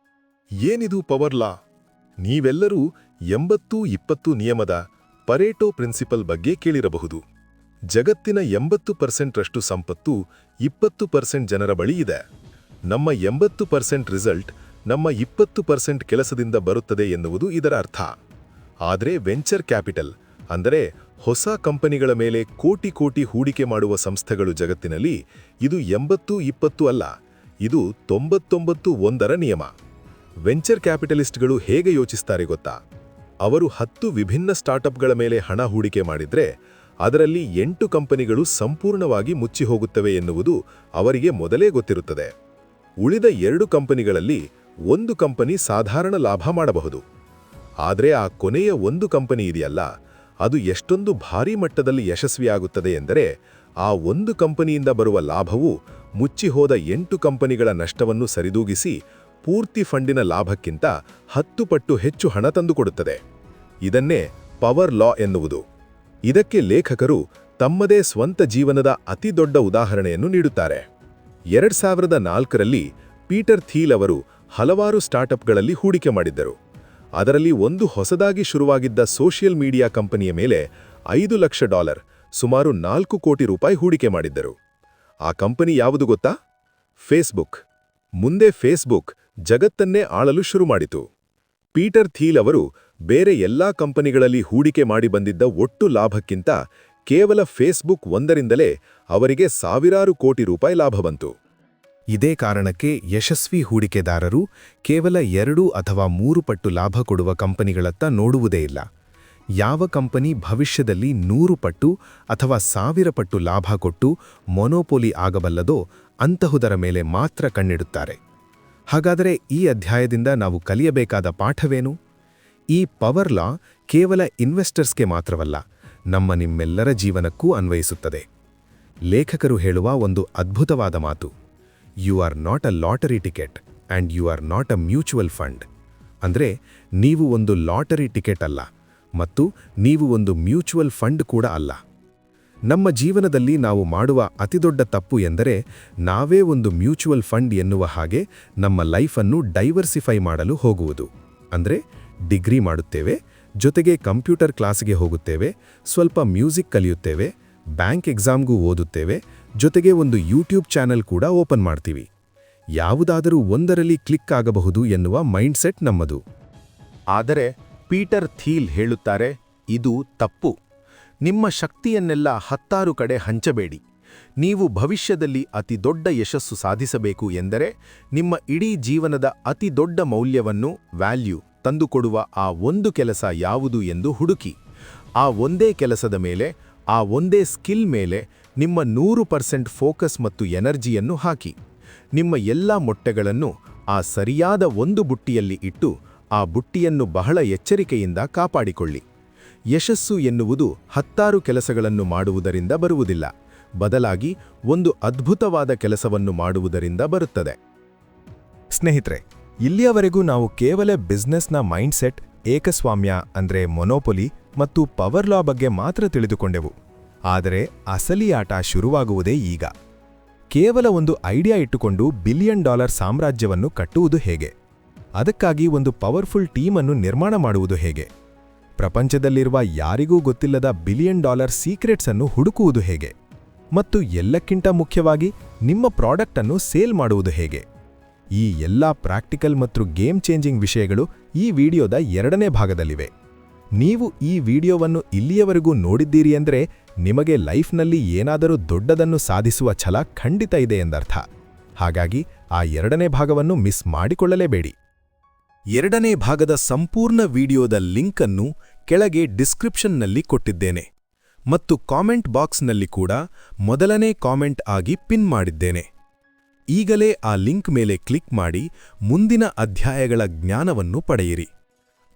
ಏನಿದು ಪವರ್ ಲಾ? ನೀವೆಲ್ಲರೂ 80-20 ನಿಯಮದ ಪರೇಟೋ ಪ್ರಿನ್ಸಿಪಲ್ ಬಗ್ಗೆ ಕೇಳಿರಬಹುದು. ಜಗತ್ತಿನ 80% ಸಂಪತ್ತು 20% ಜನರ ಬಳಿ ಇದೆ. ನಮ್ಮ 80% ರಿಸಲ್ಟ್ ನಮ್ಮ 20% ಕೆಲಸದಿಂದ ಬರುತ್ತದೆ ಎನ್ನುವುದು ಇದರ ಅರ್ಥ. ಆದರೆ ವೆಂಚರ್ ಕ್ಯಾಪಿಟಲ್ ಅಂದರೆ ಹೊಸ ಕಂಪನಿಗಳ ಮೇಲೆ ಕೋಟಿ ಹೂಡಿಕೆ ಮಾಡುವ ಸಂಸ್ಥೆಗಳು ಜಗತ್ತಿನಲ್ಲಿ ಇದು 80-20 ಅಲ್ಲ, ಇದು 99-1ರ ನಿಯಮ. ವೆಂಚರ್ ಕ್ಯಾಪಿಟಲಿಸ್ಟ್ಗಳು ಹೇಗೆ ಯೋಚಿಸ್ತಾರೆ ಗೊತ್ತಾ? ಅವರು 10 ವಿಭಿನ್ನ ಸ್ಟಾರ್ಟಪ್ಗಳ ಮೇಲೆ ಹಣ ಹೂಡಿಕೆ ಮಾಡಿದ್ರೆ ಅದರಲ್ಲಿ 8 ಕಂಪನಿಗಳು ಸಂಪೂರ್ಣವಾಗಿ ಮುಚ್ಚಿ ಹೋಗುತ್ತವೆ ಎನ್ನುವುದು ಅವರಿಗೆ ಮೊದಲೇ ಗೊತ್ತಿರುತ್ತದೆ. ಉಳಿದ 2 ಕಂಪನಿಗಳಲ್ಲಿ 1 ಕಂಪನಿ ಸಾಧಾರಣ ಲಾಭ ಮಾಡಬಹುದು. ಆದರೆ ಆ ಕೊನೆಯ 1 ಕಂಪನಿ ಇದೆಯಲ್ಲ, ಅದು ಎಷ್ಟೊಂದು ಭಾರೀ ಮಟ್ಟದಲ್ಲಿ ಯಶಸ್ವಿಯಾಗುತ್ತದೆ ಎಂದರೆ ಆ 1 ಕಂಪನಿಯಿಂದ ಬರುವ ಲಾಭವು ಮುಚ್ಚಿಹೋದ 8 ಕಂಪನಿಗಳ ನಷ್ಟವನ್ನು ಸರಿದೂಗಿಸಿ ಪೂರ್ತಿ ಫಂಡಿನ ಲಾಭಕ್ಕಿಂತ 10 ಪಟ್ಟು ಹೆಚ್ಚು ಹಣ ತಂದುಕೊಡುತ್ತದೆ. ಇದನ್ನೇ ಪವರ್ ಲಾ ಎನ್ನುವುದು. ಇದಕ್ಕೆ ಲೇಖಕರು ತಮ್ಮದೇ ಸ್ವಂತ ಜೀವನದ ಅತಿದೊಡ್ಡ ಉದಾಹರಣೆಯನ್ನು ನೀಡುತ್ತಾರೆ. 2004ರಲ್ಲಿ ಪೀಟರ್ ಥೀಲ್ ಅವರು ಹಲವಾರು ಸ್ಟಾರ್ಟಪ್ಗಳಲ್ಲಿ ಹೂಡಿಕೆ ಮಾಡಿದ್ದರು. ಅದರಲ್ಲಿ ಒಂದು ಹೊಸದಾಗಿ ಶುರುವಾಗಿದ್ದ ಸೋಷಿಯಲ್ ಮೀಡಿಯಾ ಕಂಪನಿಯ ಮೇಲೆ $5 ಲಕ್ಷ, ಸುಮಾರು 4 ಕೋಟಿ ರೂಪಾಯಿ ಹೂಡಿಕೆ ಮಾಡಿದ್ದರು. ಆ ಕಂಪನಿ ಯಾವುದು ಗೊತ್ತಾ? ಫೇಸ್ಬುಕ್. ಮುಂದೆ ಫೇಸ್ಬುಕ್ ಜಗತ್ತನ್ನೇ ಆಳಲು ಶುರುಮಾಡಿತು. ಪೀಟರ್ ಥೀಲ್ ಅವರು ಬೇರೆ ಎಲ್ಲಾ ಕಂಪನಿಗಳಲ್ಲಿ ಹೂಡಿಕೆ ಮಾಡಿ ಬಂದಿದ್ದ ಒಟ್ಟು ಲಾಭಕ್ಕಿಂತ ಕೇವಲ ಫೇಸ್ಬುಕ್ ಒಂದರಿಂದಲೇ ಅವರಿಗೆ ಸಾವಿರಾರು ಕೋಟಿ ರೂಪಾಯಿ ಲಾಭ ಬಂತು. ಇದೇ ಕಾರಣಕ್ಕೆ ಯಶಸ್ವಿ ಹೂಡಿಕೆದಾರರು ಕೇವಲ 2 ಅಥವಾ 3 ಪಟ್ಟು ಲಾಭ ಕೊಡುವ ಕಂಪನಿಗಳತ್ತ ನೋಡುವುದೇ ಇಲ್ಲ. ಯಾವ ಕಂಪನಿ ಭವಿಷ್ಯದಲ್ಲಿ 100 ಪಟ್ಟು ಅಥವಾ 1000 ಪಟ್ಟು ಲಾಭ ಕೊಟ್ಟು ಮೊನೋಪೊಲಿ ಆಗಬಲ್ಲದೋ ಅಂತಹುದರ ಮೇಲೆ ಮಾತ್ರ ಕಣ್ಣಿಡುತ್ತಾರೆ. ಹಾಗಾದರೆ ಈ ಅಧ್ಯಾಯದಿಂದ ನಾವು ಕಲಿಯಬೇಕಾದ ಪಾಠವೇನು? ಈ ಪವರ್ ಲಾ ಕೇವಲ ಇನ್ವೆಸ್ಟರ್ಸ್ಗೆ ಮಾತ್ರವಲ್ಲ, ನಿಮ್ಮೆಲ್ಲರ ಜೀವನಕ್ಕೂ ಅನ್ವಯಿಸುತ್ತದೆ. ಲೇಖಕರು ಹೇಳುವ ಒಂದು ಅದ್ಭುತವಾದ ಮಾತು: you are not a lottery ticket and you are not a mutual fund. ಅಂದರೆ ನೀವು ಒಂದು ಲಾಟರಿ ಟಿಕೆಟ್ ಅಲ್ಲ ಮತ್ತು ನೀವು ಒಂದು ಮ್ಯೂಚುವಲ್ ಫಂಡ್ ಕೂಡ ಅಲ್ಲ. ನಮ್ಮ ಜೀವನದಲ್ಲಿ ನಾವು ಮಾಡುವ ಅತಿದೊಡ್ಡ ತಪ್ಪು ಎಂದರೆ ನಾವೇ ಒಂದು ಮ್ಯೂಚುವಲ್ ಫಂಡ್ ಎನ್ನುವ ಹಾಗೆ ನಮ್ಮ ಲೈಫನ್ನು ಡೈವರ್ಸಿಫೈ ಮಾಡಲು ಹೋಗುವುದು. ಅಂದರೆ ಡಿಗ್ರಿ ಮಾಡುತ್ತೇವೆ, ಜೊತೆಗೆ ಕಂಪ್ಯೂಟರ್ ಕ್ಲಾಸಿಗೆ ಹೋಗುತ್ತೇವೆ, ಸ್ವಲ್ಪ ಮ್ಯೂಸಿಕ್ ಕಲಿಯುತ್ತೇವೆ, ಬ್ಯಾಂಕ್ ಎಕ್ಸಾಮ್ಗೂ ಓದುತ್ತೇವೆ, ಜೊತೆಗೆ ಒಂದು ಯೂಟ್ಯೂಬ್ ಚಾನೆಲ್ ಕೂಡ ಓಪನ್ ಮಾಡ್ತೀವಿ. ಯಾವುದಾದರೂ ಒಂದರಲ್ಲಿ ಕ್ಲಿಕ್ ಆಗಬಹುದು ಎನ್ನುವ ಮೈಂಡ್ಸೆಟ್ ನಮ್ಮದು. ಆದರೆ ಪೀಟರ್ ಥೀಲ್ ಹೇಳುತ್ತಾರೆ, ಇದು ತಪ್ಪು. ನಿಮ್ಮ ಶಕ್ತಿಯನ್ನೆಲ್ಲ 10 ಕಡೆ ಹಂಚಬೇಡಿ. ನೀವು ಭವಿಷ್ಯದಲ್ಲಿ ಅತಿ ದೊಡ್ಡ ಯಶಸ್ಸು ಸಾಧಿಸಬೇಕು ಎಂದರೆ ನಿಮ್ಮ ಇಡೀ ಜೀವನದ ಅತಿ ದೊಡ್ಡ ಮೌಲ್ಯವನ್ನು ವ್ಯಾಲ್ಯೂ ತಂದುಕೊಡುವ ಆ ಒಂದು ಕೆಲಸ ಯಾವುದು ಎಂದು ಹುಡುಕಿ. ಆ ಒಂದೇ ಕೆಲಸದ ಮೇಲೆ, ಆ ಒಂದೇ ಸ್ಕಿಲ್ ಮೇಲೆ ನಿಮ್ಮ 100% ಫೋಕಸ್ ಮತ್ತು ಎನರ್ಜಿಯನ್ನು ಹಾಕಿ. ನಿಮ್ಮ ಎಲ್ಲ ಮೊಟ್ಟೆಗಳನ್ನು ಆ ಸರಿಯಾದ ಒಂದು ಬುಟ್ಟಿಯಲ್ಲಿ ಇಟ್ಟು ಆ ಬುಟ್ಟಿಯನ್ನು ಬಹಳ ಎಚ್ಚರಿಕೆಯಿಂದ ಕಾಪಾಡಿಕೊಳ್ಳಿ. ಯಶಸ್ಸು ಎನ್ನುವುದು 10 ಕೆಲಸಗಳನ್ನು ಮಾಡುವುದರಿಂದ ಬರುವುದಿಲ್ಲ, ಬದಲಾಗಿ ಒಂದು ಅದ್ಭುತವಾದ ಕೆಲಸವನ್ನು ಮಾಡುವುದರಿಂದ ಬರುತ್ತದೆ. ಸ್ನೇಹಿತರೆ, ಇಲ್ಲಿಯವರೆಗೂ ನಾವು ಕೇವಲ ಬಿಸ್ನೆಸ್ನ ಮೈಂಡ್ಸೆಟ್, ಏಕಸ್ವಾಮ್ಯ ಅಂದರೆ ಮೊನೋಪೊಲಿ ಮತ್ತು ಪವರ್ ಲಾ ಬಗ್ಗೆ ಮಾತ್ರ ತಿಳಿದುಕೊಂಡೆವು. ಆದರೆ ಅಸಲಿ ಆಟ ಶುರುವಾಗುವುದೇ ಈಗ. ಕೇವಲ ಒಂದು ಐಡಿಯಾ ಇಟ್ಟುಕೊಂಡು $1 ಬಿಲಿಯನ್ ಸಾಮ್ರಾಜ್ಯವನ್ನು ಕಟ್ಟುವುದು ಹೇಗೆ? ಅದಕ್ಕಾಗಿ ಒಂದು ಪವರ್ಫುಲ್ ಟೀಮನ್ನು ನಿರ್ಮಾಣ ಮಾಡುವುದು ಹೇಗೆ? ಪ್ರಪಂಚದಲ್ಲಿರುವ ಯಾರಿಗೂ ಗೊತ್ತಿಲ್ಲದ $1 ಬಿಲಿಯನ್ ಸೀಕ್ರೆಟ್ಸ್ ಅನ್ನು ಹುಡುಕುವುದು ಹೇಗೆ? ಮತ್ತು ಎಲ್ಲಕ್ಕಿಂತ ಮುಖ್ಯವಾಗಿ ನಿಮ್ಮ ಪ್ರಾಡಕ್ಟ್ ಅನ್ನು ಸೇಲ್ ಮಾಡುವುದು ಹೇಗೆ? ಈ ಎಲ್ಲ ಪ್ರಾಕ್ಟಿಕಲ್ ಮತ್ತು ಗೇಮ್ ಚೇಂಜಿಂಗ್ ವಿಷಯಗಳು ಈ ವಿಡಿಯೋದ 2ನೇ ಭಾಗದಲ್ಲಿವೆ. ನೀವು ಈ ವಿಡಿಯೋವನ್ನು ಇಲ್ಲಿಯವರೆಗೂ ನೋಡಿದ್ದೀರಿ ಅಂದರೆ ನಿಮಗೆ ಲೈಫ್ನಲ್ಲಿ ಏನಾದರೂ ದೊಡ್ಡದನ್ನು ಸಾಧಿಸುವ ಛಲ ಖಂಡಿತ ಇದೆ ಎಂದರ್ಥ. ಹಾಗಾಗಿ ಆ 2ನೇ ಭಾಗವನ್ನು ಮಿಸ್ ಮಾಡಿಕೊಳ್ಳಲೇಬೇಡಿ. 2ನೇ ಭಾಗದ ಸಂಪೂರ್ಣ ವಿಡಿಯೋದ ಲಿಂಕ್ ಅನ್ನು ಕೆಳಗೆ ಡಿಸ್ಕ್ರಿಪ್ಷನ್ನಲ್ಲಿ ಕೊಟ್ಟಿದ್ದೇನೆ ಮತ್ತು ಕಾಮೆಂಟ್ ಬಾಕ್ಸ್ನಲ್ಲಿ ಕೂಡ ಮೊದಲನೇ ಕಾಮೆಂಟ್ ಆಗಿ ಪಿನ್ ಮಾಡಿದ್ದೇನೆ. ಈಗಲೇ ಆ ಲಿಂಕ್ ಮೇಲೆ ಕ್ಲಿಕ್ ಮಾಡಿ ಮುಂದಿನ ಅಧ್ಯಾಯಗಳ ಜ್ಞಾನವನ್ನು ಪಡೆಯಿರಿ.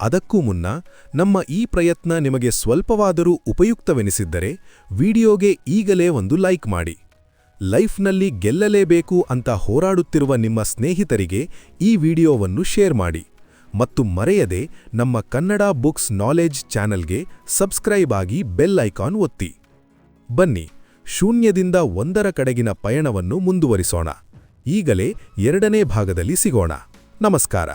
ಅದಕ್ಕೂ ಮುನ್ನ ನಮ್ಮ ಈ ಪ್ರಯತ್ನ ನಿಮಗೆ ಸ್ವಲ್ಪವಾದರೂ ಉಪಯುಕ್ತವೆನಿಸಿದ್ದರೆ ವಿಡಿಯೋಗೆ ಈಗಲೇ ಒಂದು ಲೈಕ್ ಮಾಡಿ. ಲೈಫ್ನಲ್ಲಿ ಗೆಲ್ಲಲೇಬೇಕು ಅಂತ ಹೋರಾಡುತ್ತಿರುವ ನಿಮ್ಮ ಸ್ನೇಹಿತರಿಗೆ ಈ ವಿಡಿಯೋವನ್ನು ಶೇರ್ ಮಾಡಿ ಮತ್ತು ಮರೆಯದೆ ನಮ್ಮ ಕನ್ನಡ ಬುಕ್ಸ್ ನಾಲೆಡ್ಜ್ ಚಾನೆಲ್ಗೆ ಸಬ್ಸ್ಕ್ರೈಬ್ ಆಗಿ ಬೆಲ್ ಐಕಾನ್ ಒತ್ತಿ. ಬನ್ನಿ, ಶೂನ್ಯದಿಂದ 1ರ ಕಡೆಗಿನ ಪಯಣವನ್ನು ಮುಂದುವರಿಸೋಣ. ಈಗಲೇ 2ನೇ ಭಾಗದಲ್ಲಿ ಸಿಗೋಣ. ನಮಸ್ಕಾರ.